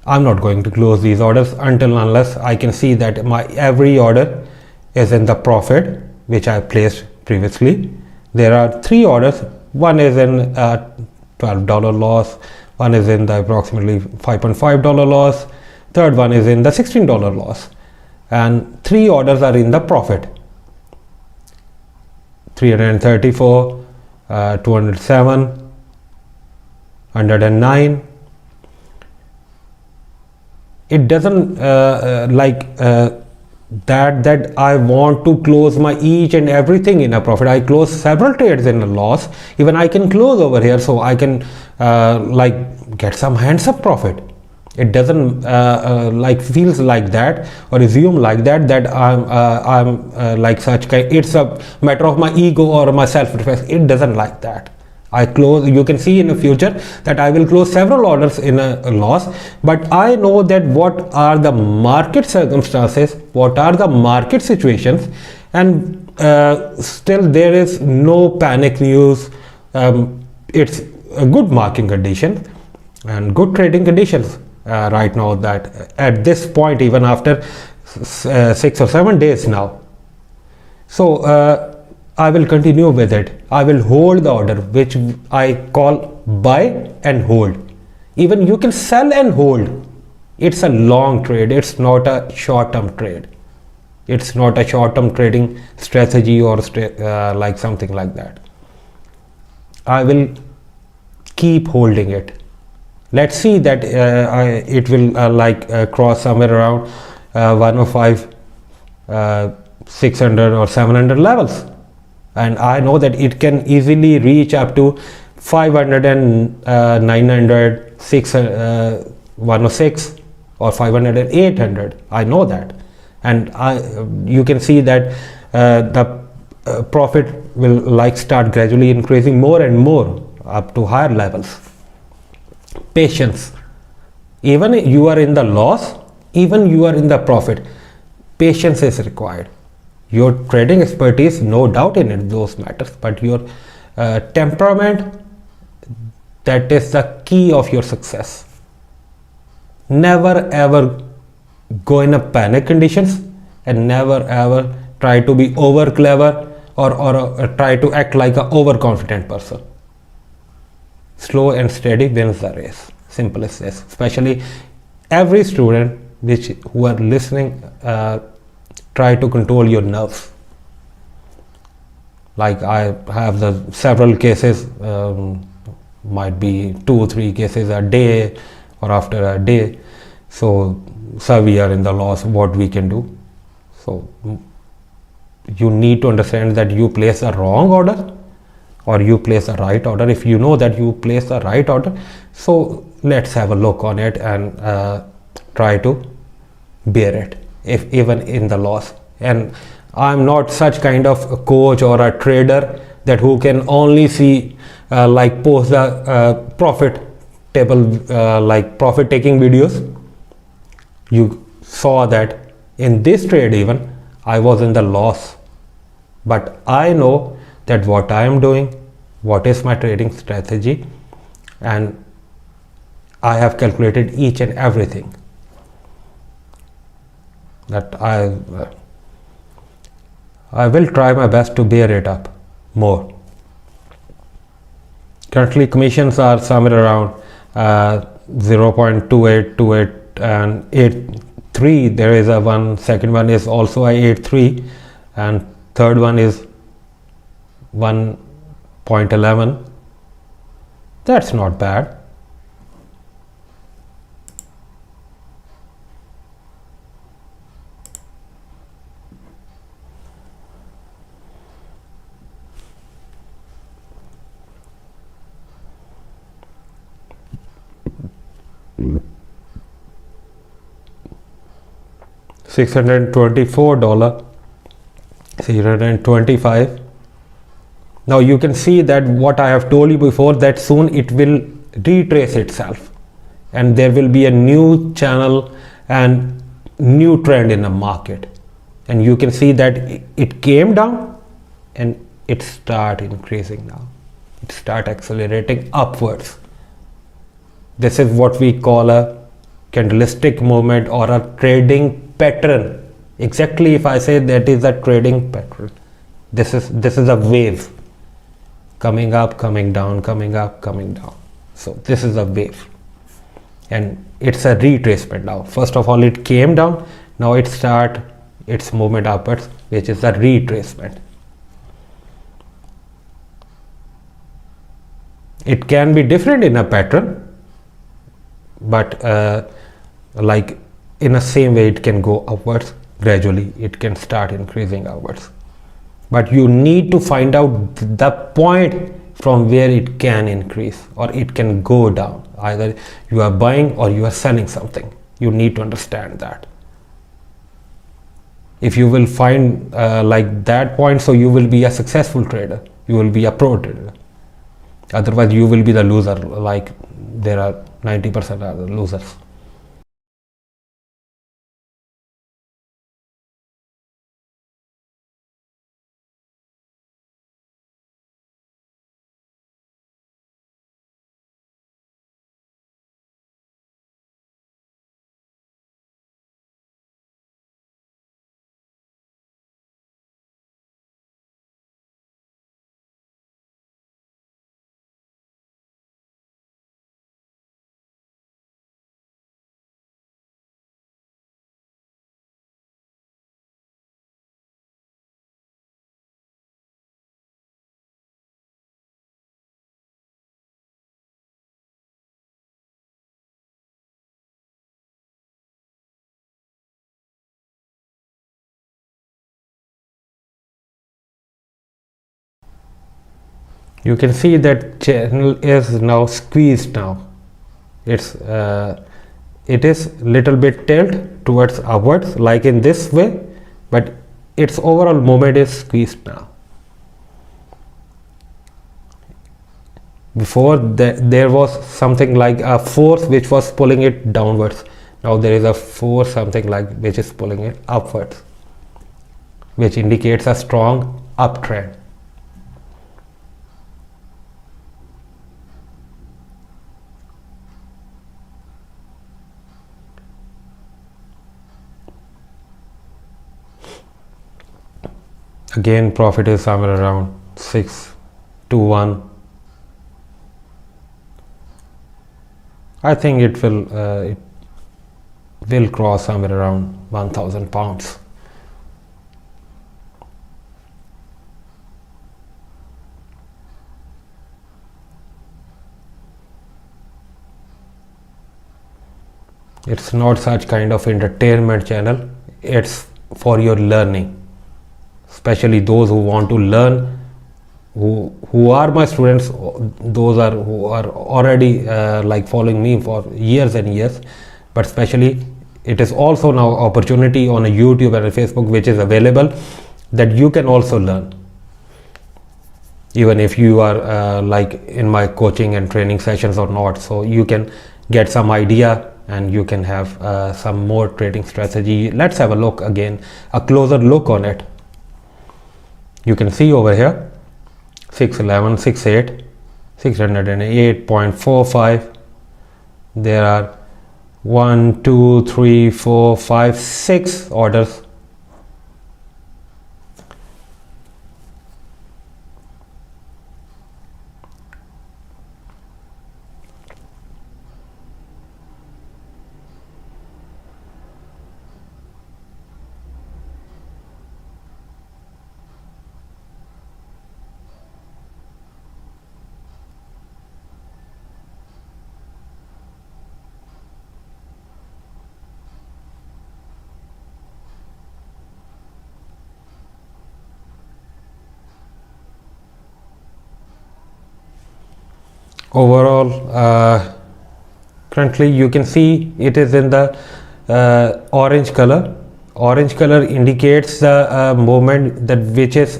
I'm not going to close these orders until unless I can see that my every order is in the profit which I placed previously. There are 3 orders. One is in $12 loss, one is in the approximately $5.5 loss, third one is in the $16 loss, and 3 orders are in the profit. 334, 207, 109. It doesn't that I want to close my each and everything in a profit. I close several trades in a loss. Even I can close over here, so I can get some hands up profit. It doesn't feels like that or assume like that I'm like such kind. It's a matter of my ego or my self-respect. It doesn't like that. I close, you can see in the future that I will close several orders in a loss, but I know that what are the market circumstances, what are the market situations, and still there is no panic news. It's a good market condition and good trading conditions right now, that at this point, even after 6 or 7 days now. So I will continue with it. I will hold the order, which I call buy and hold. Even you can sell and hold. It's a long trade, it's not a short term trade. It's not a short term trading strategy or like something like that. I will keep holding it. Let's see that it will cross somewhere around 105, 600 or 700 levels, and I know that it can easily reach up to 500 and 900, 106 or 500 and 800. I know that, and you can see that the profit will like start gradually increasing more and more up to higher levels. Patience. Even you are in the loss, even you are in the profit, patience is required. Your trading expertise, no doubt in it, those matters, but your temperament, that is the key of your success. Never ever go in a panic conditions, and never ever try to be over clever or try to act like a overconfident person. Slow and steady wins the race. Simple as this. Especially every student who are listening, try to control your nerves. Like I have the several cases, might be 2 or 3 cases a day or after a day. So we are in the loss. What we can do? So you need to understand that you place a wrong order or you place a right order. If you know that you place a right order, so let's have a look on it and try to bear it, if even in the loss. And I'm not such kind of a coach or a trader that who can only see post the profit table, like profit taking videos. You saw that in this trade even I was in the loss, but I know that what I am doing, what is my trading strategy, and I have calculated each and everything. That I will try my best to bear it up more. Currently commissions are somewhere around 0.2828 and 83. There is a second one is also a 83, and third one is 1.11. That's not bad. $624, 625. Now you can see that what I have told you before, that soon it will retrace itself and there will be a new channel and new trend in the market. And you can see that it came down and it start increasing now. It start accelerating upwards. This is what we call a candlestick movement or a trading pattern. Exactly, if I say that is a trading pattern, this is a wave, coming up, coming down, coming up, coming down. So this is a wave, and it's a retracement now. First of all, it came down, now it start its movement upwards, which is a retracement. It can be different in a pattern, but like in the same way it can go upwards gradually, it can start increasing upwards, but you need to find out the point from where it can increase or it can go down. Either you are buying or you are selling something. You need to understand that. If you will find like that point, so you will be a successful trader, you will be a pro trader. Otherwise you will be the loser, like there are 90% are the losers. You can see that channel is now squeezed now. It is little bit tilt towards upwards like in this way, but its overall movement is squeezed now. Before there was something like a force which was pulling it downwards. Now there is a force something like which is pulling it upwards, which indicates a strong uptrend. Again, profit is somewhere around 6 to 1. I think it will cross somewhere around 1,000 pounds. It's not such kind of entertainment channel. It's for your learning, especially those who want to learn, who are my students, those are who are already like following me for years and years. But especially it is also now opportunity on a YouTube and a Facebook which is available that you can also learn, even if you are like in my coaching and training sessions or not. So you can get some idea and you can have some more trading strategy. Let's have a look again, a closer look on it. You can see over here 611, 68, 608.45. There are 1, 2, 3, 4, 5, 6 orders. Overall, currently you can see it is in the orange color. Orange color indicates the movement that which is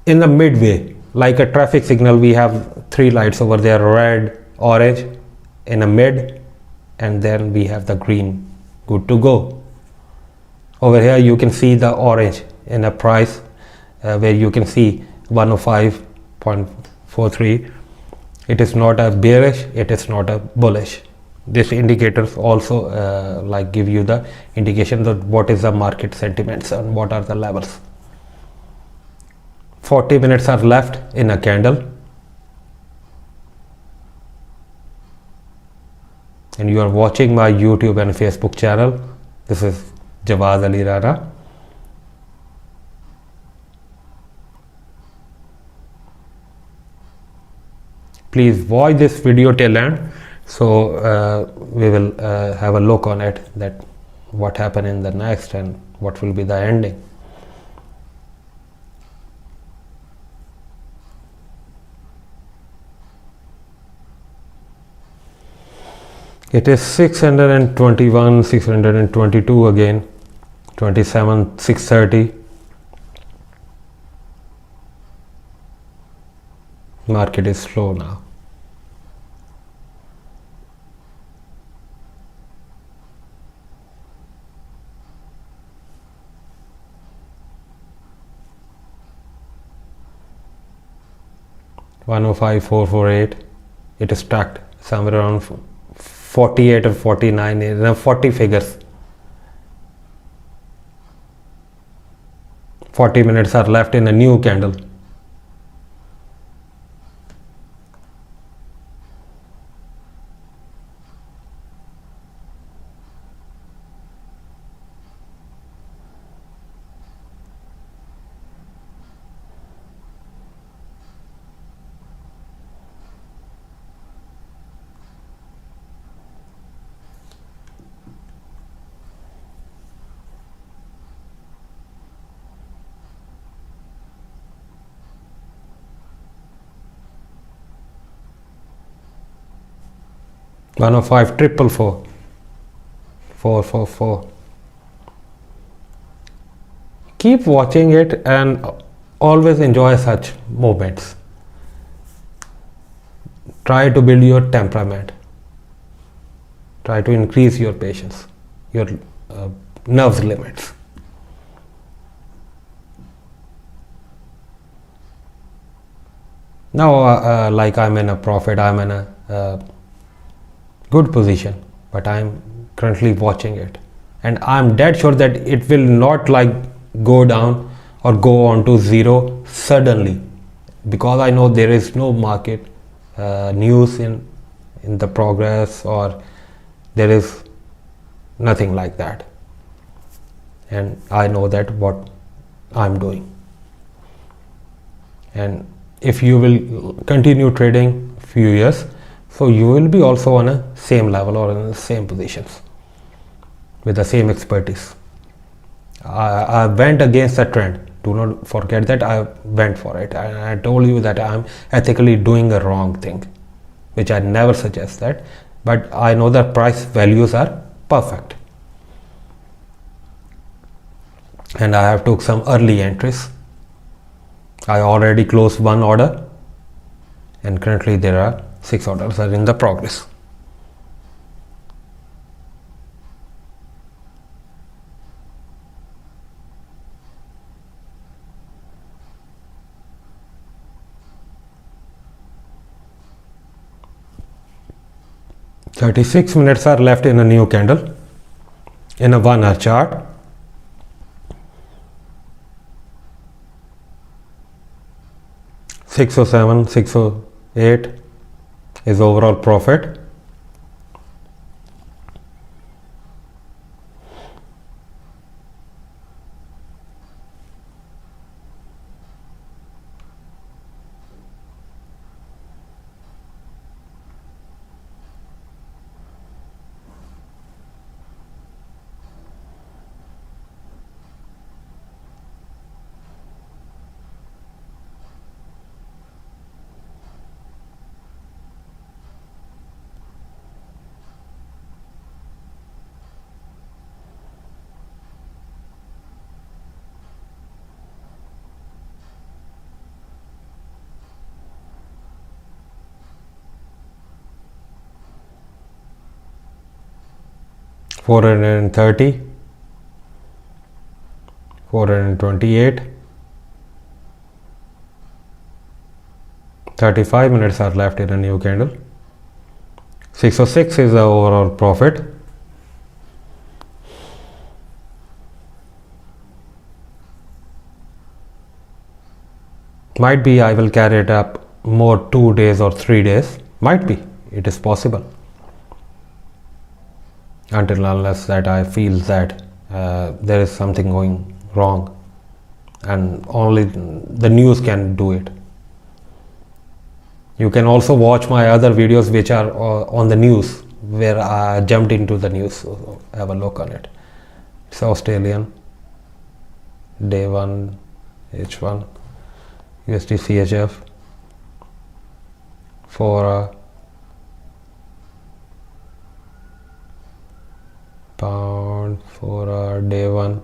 in the midway, like a traffic signal. We have 3 lights over there, red, orange in a mid, and then we have the green. Good to go. Over here you can see the orange in a price where you can see 105.43. It is not a bearish, it is not a bullish. This indicators also like give you the indication that what is the market sentiments and what are the levels. 40 minutes are left in a candle, and you are watching my YouTube and Facebook channel. This is Jawad Ali Rana. Please watch this video till end, so we will have a look on it, that what happened in the next and what will be the ending. It is 621, 622 again, 27, 630. Market is slow now. $105,448. It is stuck somewhere around 48 or 49 in 40 figures. 40 minutes are left in a new candle. 105 triple four 444. Keep watching it and always enjoy such moments. Try to build your temperament. Try to increase your patience, your nerves limits. Now, like I'm in a profit, I'm in a good position, but I'm currently watching it, and I'm dead sure that it will not like go down or go on to zero suddenly, because I know there is no market news in the progress, or there is nothing like that, and I know that what I'm doing. And if you will continue trading few years, so you will be also on a same level or in the same positions with the same expertise. I went against the trend. Do not forget that I went for it. I told you that I'm ethically doing a wrong thing, which I never suggest that, but I know the price values are perfect, and I have took some early entries. I already closed one order, and currently there are 6 orders are in the progress. "36 minutes are left in a new candle in a 1 hour chart. $607, $608 is overall profit. $430, $428, 35 minutes are left in a new candle. 606 is the overall profit. Might be I will carry it up more 2 days or 3 days. Might be, it is possible. Until unless that I feel that there is something going wrong, and only the news can do it. You can also watch my other videos which are on the news, where I jumped into the news, so have a look on it. It's Australian, day 1, H1, USD CHF for pound for day 1.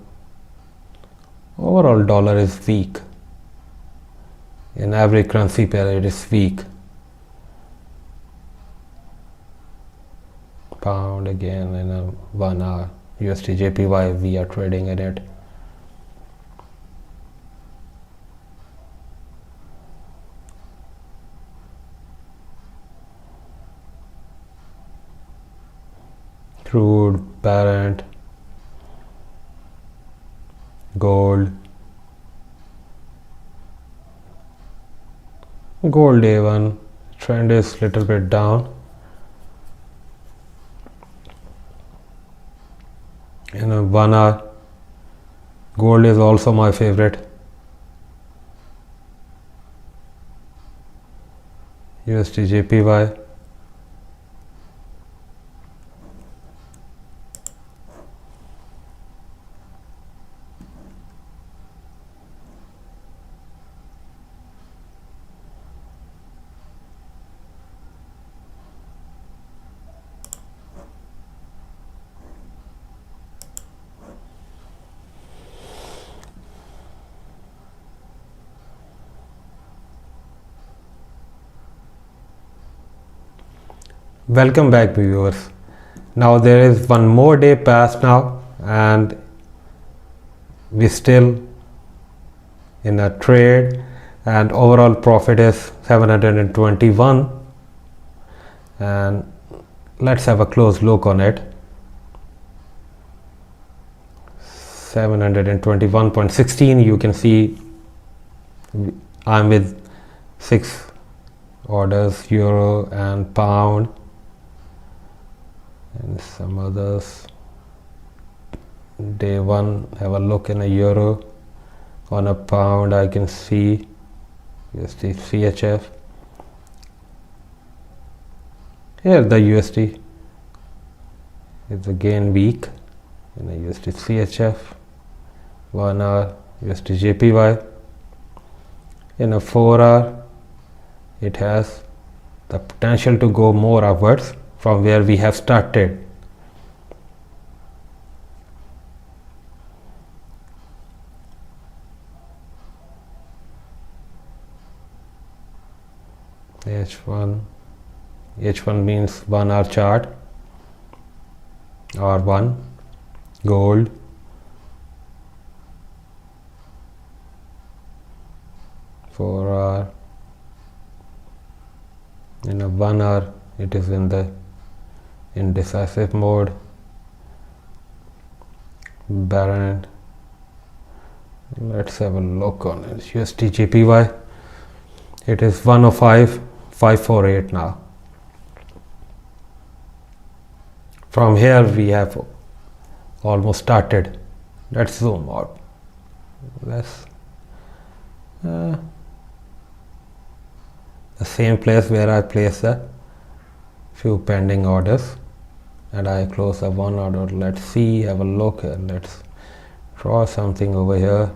Overall dollar is weak. In every currency pair it is weak. Pound again in a 1 hour. USD JPY we are trading in it. Crude, parent, gold. Gold day 1 trend is little bit down. In a 1 hour, gold is also my favorite. USD JPY. Welcome back, viewers. Now there is one more day past now, and we still in a trade, and overall profit is 721. And let's have a close look on it. 721.16. You can see I'm with 6 orders, euro and pound, and some others. Day 1, have a look in a euro. On a pound I can see USD CHF. Here the USD is again weak in a USD CHF. 1 hour USD JPY. In a 4 hour it has the potential to go more upwards from where we have started. H1 means 1 hour chart, R1 gold. For hour, in a 1 hour it is in the indecisive mode. Barren. Let's have a look on it. USD JPY, it is 105.548 now. From here we have almost started. Let's zoom out. Let's the same place where I placed a few pending orders, and I close the one order. Let's see, have a look, and let's draw something over here.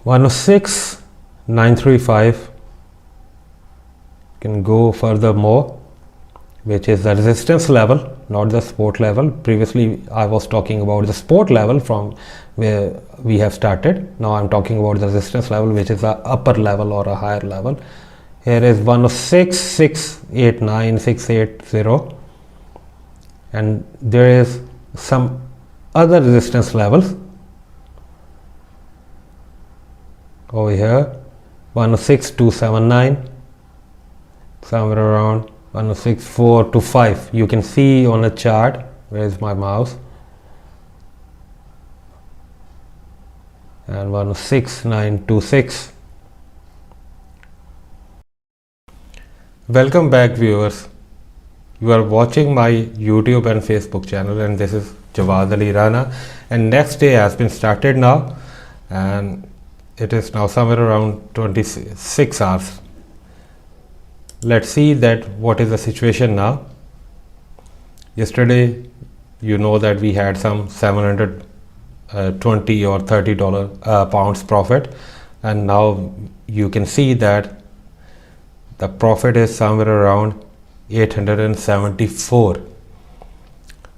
106.935 can go further more, which is the resistance level, not the support level. Previously I was talking about the support level from where we have started. Now I'm talking about the resistance level, which is the upper level or a higher level. Here is 106.689.680, and there is some other resistance levels over here. 106.279, somewhere around 106.425. You can see on a chart. Where is my mouse? And 106.926. Welcome back, viewers. You are watching my YouTube and Facebook channel, and this is Jawad Ali Rana, and next day has been started now, and it is now somewhere around 26 hours. Let's see that what is the situation now. Yesterday, you know that we had some 720 or $30 pounds profit, and now you can see that the profit is somewhere around 874.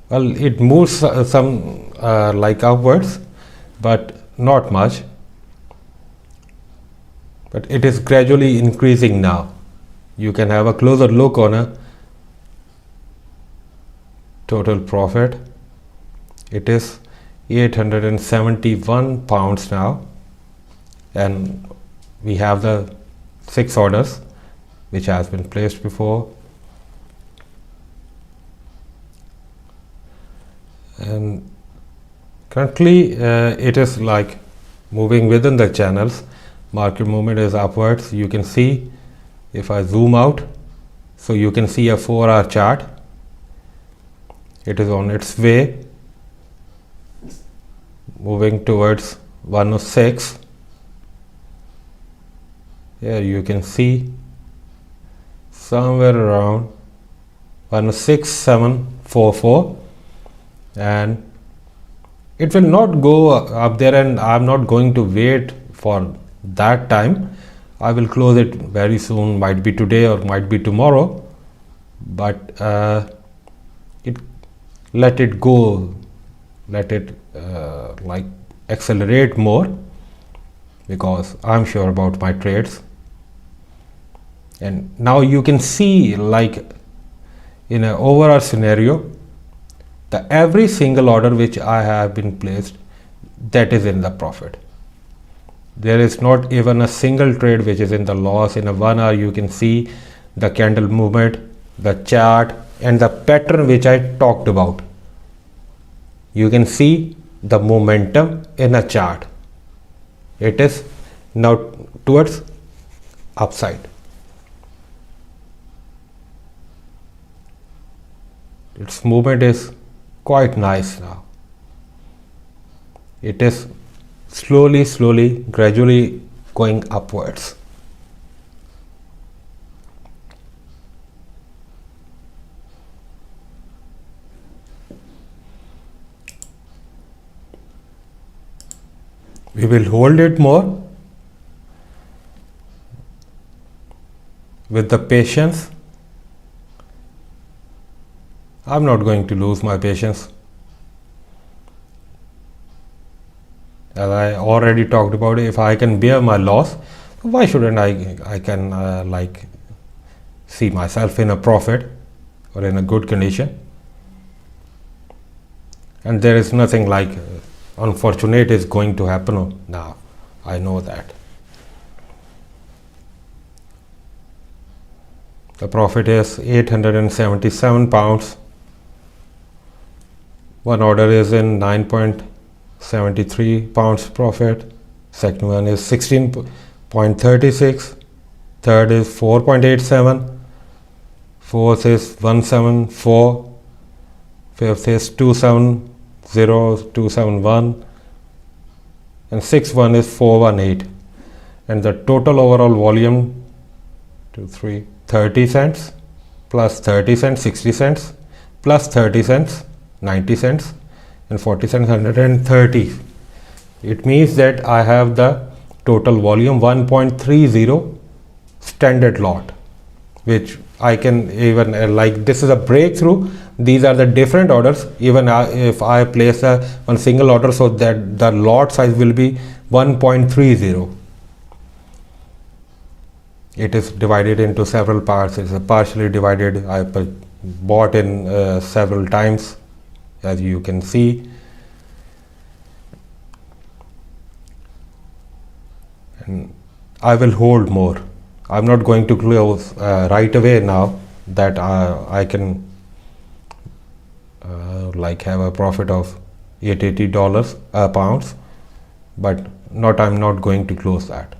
Well, it moves some like upwards, but not much, but it is gradually increasing now. You can have a closer look on a total profit. It is 871 pounds now, and we have the 6 orders which has been placed before, and currently it is like moving within the channels. Market movement is upwards. You can see, if I zoom out, so you can see a 4-hour chart. It is on its way moving towards 106. Here you can see somewhere around 106.744, and it will not go up there, and I'm not going to wait for that time. I will close it very soon, might be today or might be tomorrow, but let it go, let it like accelerate more, because I'm sure about my trades. And now you can see, like in an overall scenario, the every single order which I have been placed, that is in the profit. There is not even a single trade which is in the loss. In a 1 hour you can see the candle movement, the chart, and the pattern which I talked about. You can see the momentum in a chart. It is now towards upside. Its movement is quite nice now. It is slowly, gradually going upwards. We will hold it more with the patience. I'm not going to lose my patience. As I already talked about, if I can bear my loss, why shouldn't I can like see myself in a profit or in a good condition? And there is nothing like unfortunate is going to happen now. I know that. The profit is 877 pounds. One order is in 9.73 pounds profit. Second one is 16.36. Third is 4.87. Fourth is 174. Fifth is 270, 271. And sixth one is 418. And the total overall volume 30 cents plus 30 cents 60 cents plus 30 cents 90 cents and 40 cents 130. It means that I have the total volume 1.30 standard lot, which I can even like this is a breakthrough. These are the different orders. Even if I place one single order, so that the lot size will be 1.30. It is divided into several parts. It's partially divided. I bought in several times, as you can see. And I will hold more. I'm not going to close right away now that I can like have a profit of $880 pounds, but I'm not going to close that.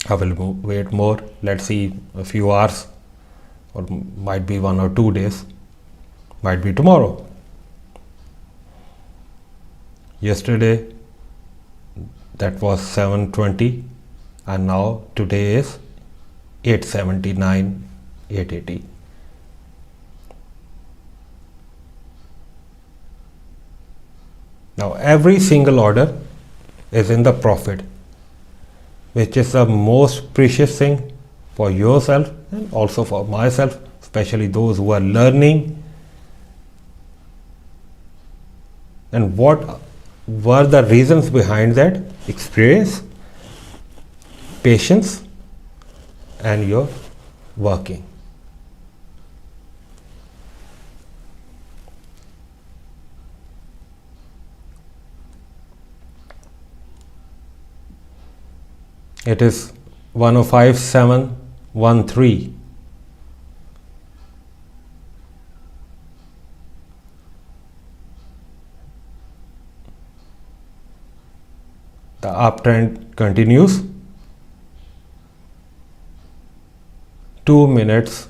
I will wait more. Let's see a few hours, or might be 1 or 2 days, might be tomorrow. Yesterday that was 720, and now today is 879, 880. Now every single order is in the profit, which is the most precious thing for yourself and also for myself, especially those who are learning. And what were the reasons behind that? Experience, patience, and your working. It is 105.713. The uptrend continues. 2 minutes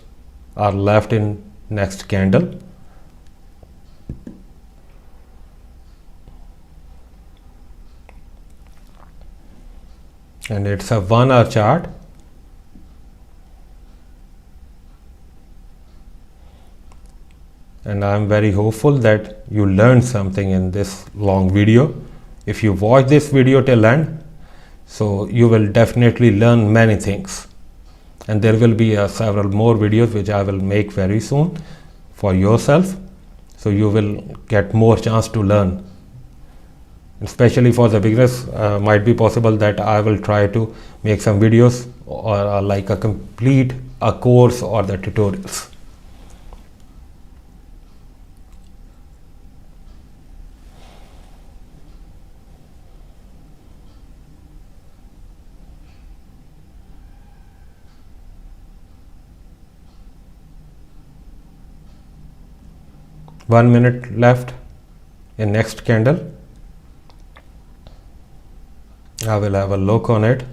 are left in next candle. And it's a 1 hour chart. And I'm very hopeful that you learned something in this long video. If you watch this video till end, so you will definitely learn many things. And there will be several more videos which I will make very soon for yourself. So you will get more chance to learn. Especially for the beginners, might be possible that I will try to make some videos or like a complete a course or the tutorials. One minute left in next candle. I will have a look on it.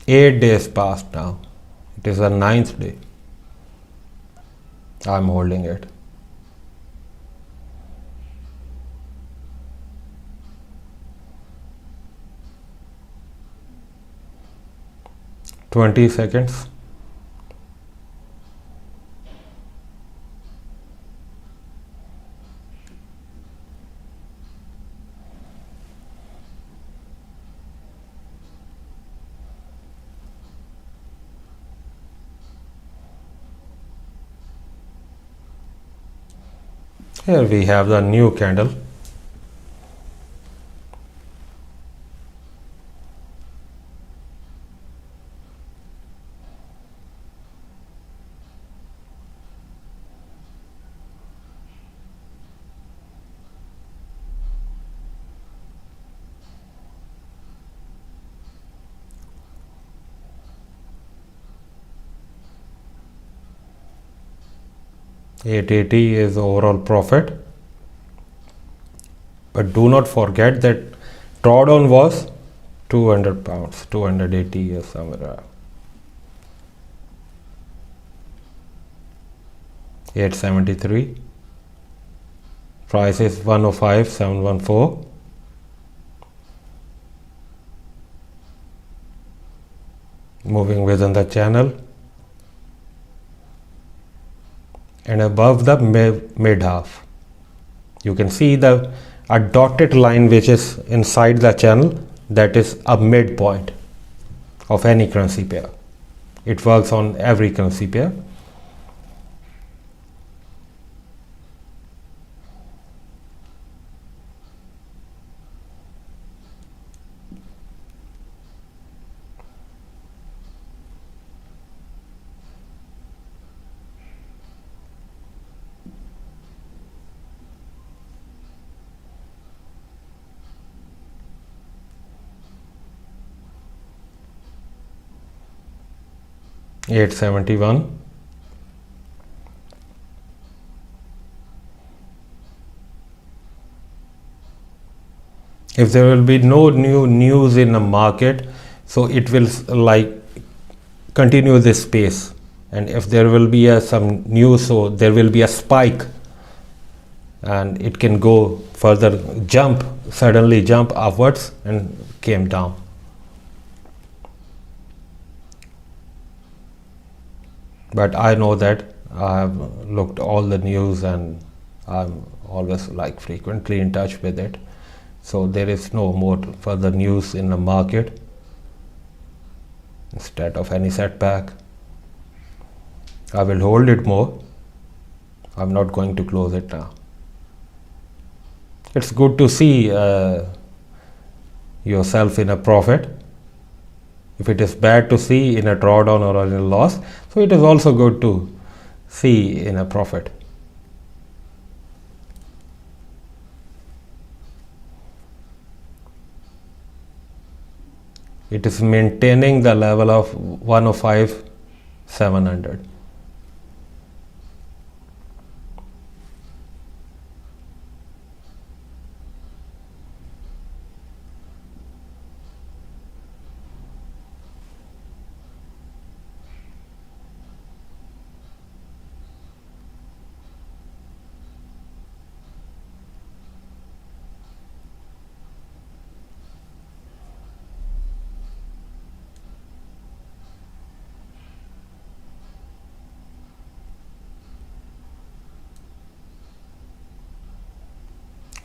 Eight days passed now. It is the ninth day. I'm holding it. Twenty seconds. Here we have the new candle. $880 is overall profit. But do not forget that drawdown was 200 pounds, 280 or somewhere. 873. Price is 105,714. Moving within the channel. And above the mid half, you can see a dotted line which is inside the channel. That is a midpoint of any currency pair. It works on every currency pair. $871. If there will be no new news in the market, so it will like continue this pace, and if there will be some news, so there will be a spike and it can go further, suddenly jump upwards and came down. But I know that I have looked all the news and I'm always like frequently in touch with it. So there is no more further news in the market. Instead of any setback, I will hold it more. I'm not going to close it now. It's good to see yourself in a profit. If it is bad to see in a drawdown or in a loss, so it is also good to see in a profit. It is maintaining the level of 105,700.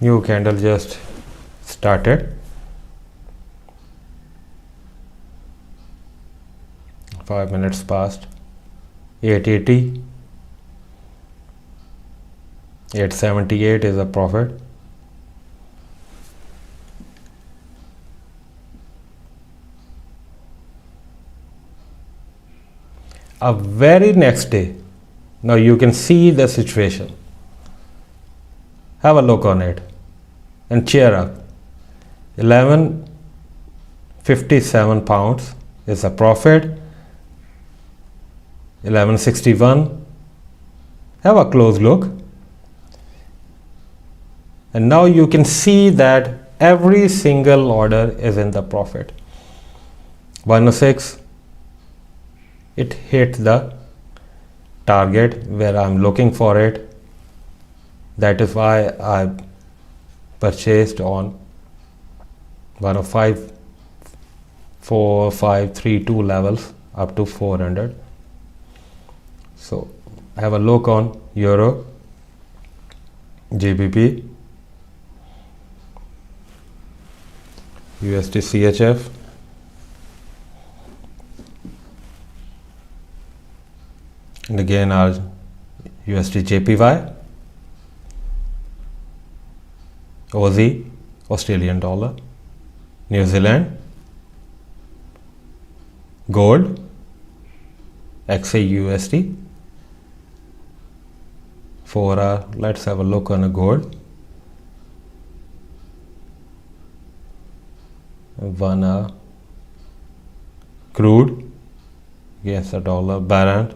New candle just started. 5 minutes passed. 880, 878 is a profit. A very next day, now you can see the situation. Have a look on it and cheer up. 1157 pounds is a profit. 1161. Have a close look. And now you can see that every single order is in the profit. 106. It hit the target where I'm looking for it. That is why I purchased on 105, 4, 5, 3, 2 levels up to 400. So have a look on Euro, GBP, USD CHF, and again our USD JPY, Aussie, Australian dollar, New Zealand, gold, XAUSD, 4 hour. Let's have a look on a gold. 1 hour. Crude against the dollar, Brent,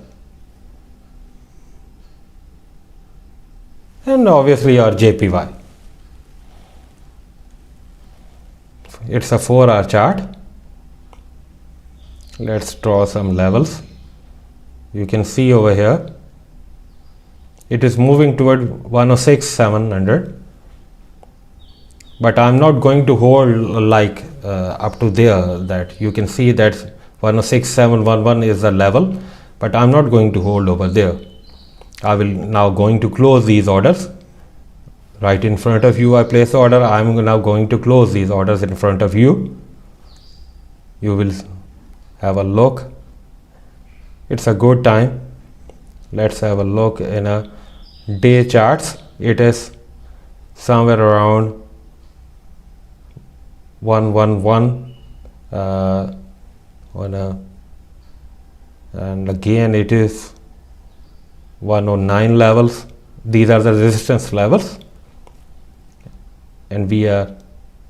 and obviously our JPY. It's a 4 hour chart. Let's draw some levels. You can see over here it is moving toward 106,700, but I'm not going to hold like up to there. That you can see that 106,711 is the level, but I'm not going to hold over there. I will now going to close these orders. Right in front of you I place order. I'm now going to close these orders in front of you. You will have a look. It's a good time. Let's have a look in a day charts. It is somewhere around 111 on a, and again it is 109 levels. These are the resistance levels, and we are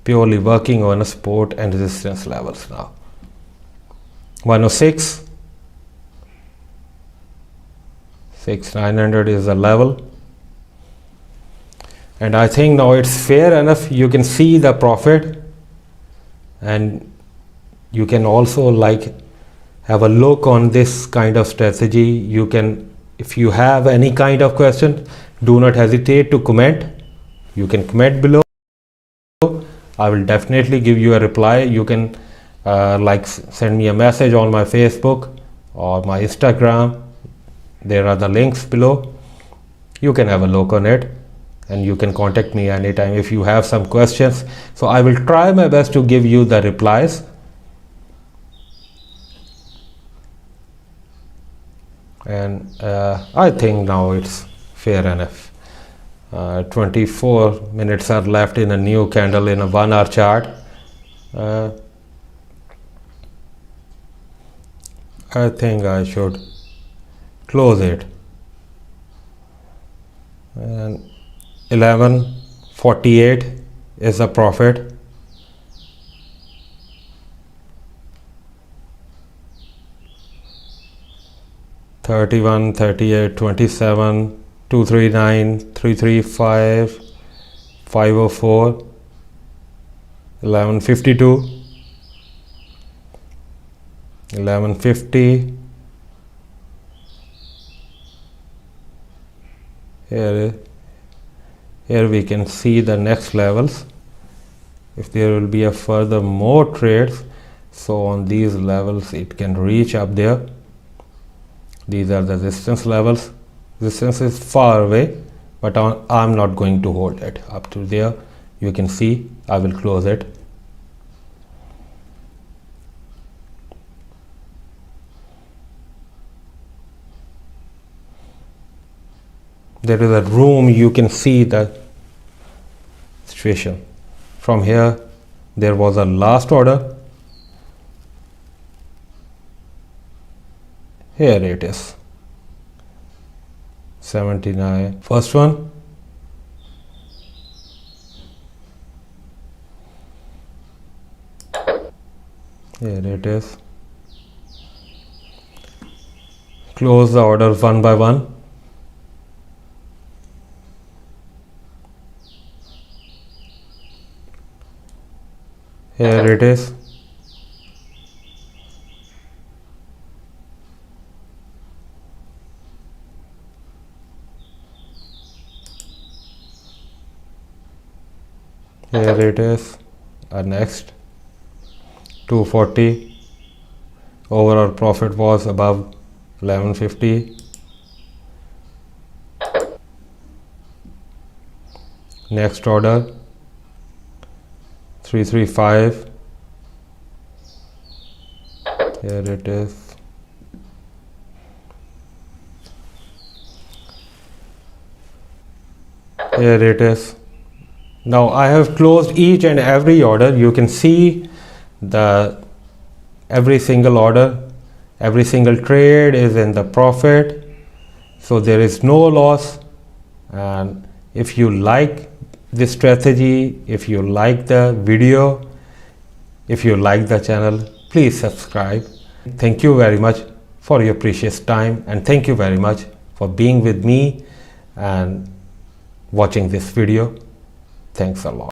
purely working on a support and resistance levels now. 106, 6,900 is the level, and I think now it's fair enough. You can see the profit, and you can also like have a look on this kind of strategy. You can, if you have any kind of question, do not hesitate to comment. You can comment below. I will definitely give you a reply. You can like send me a message on my Facebook or my Instagram. There are the links below. You can have a look on it, and you can contact me anytime if you have some questions. So I will try my best to give you the replies. And I think now it's fair enough. 24 minutes are left in a new candle in a 1 hour chart. I think I should close it. And 1148 is a profit. $31, $38, $27, $239, $335, $504, $1152, $1150. Here we can see the next levels. If there will be a further more trades, so on these levels it can reach up there. These are the resistance levels. Resistance is far away, but I'm not going to hold it up to there. You can see I will close it. There is a room, you can see the situation. From here there was a last order. Here it is, 79. First one, here it is. Close the order one by one. Here it is. Here it is. Next, 240. Overall profit was above 1150. Next order, 335. Here it is. Here it is. Now I have closed each and every order. You can see every single order, every single trade is in the profit, so there is no loss. And if you like this strategy, if you like the video, if you like the channel, please subscribe. Thank you very much for your precious time, and thank you very much for being with me and watching this video. Thanks a lot.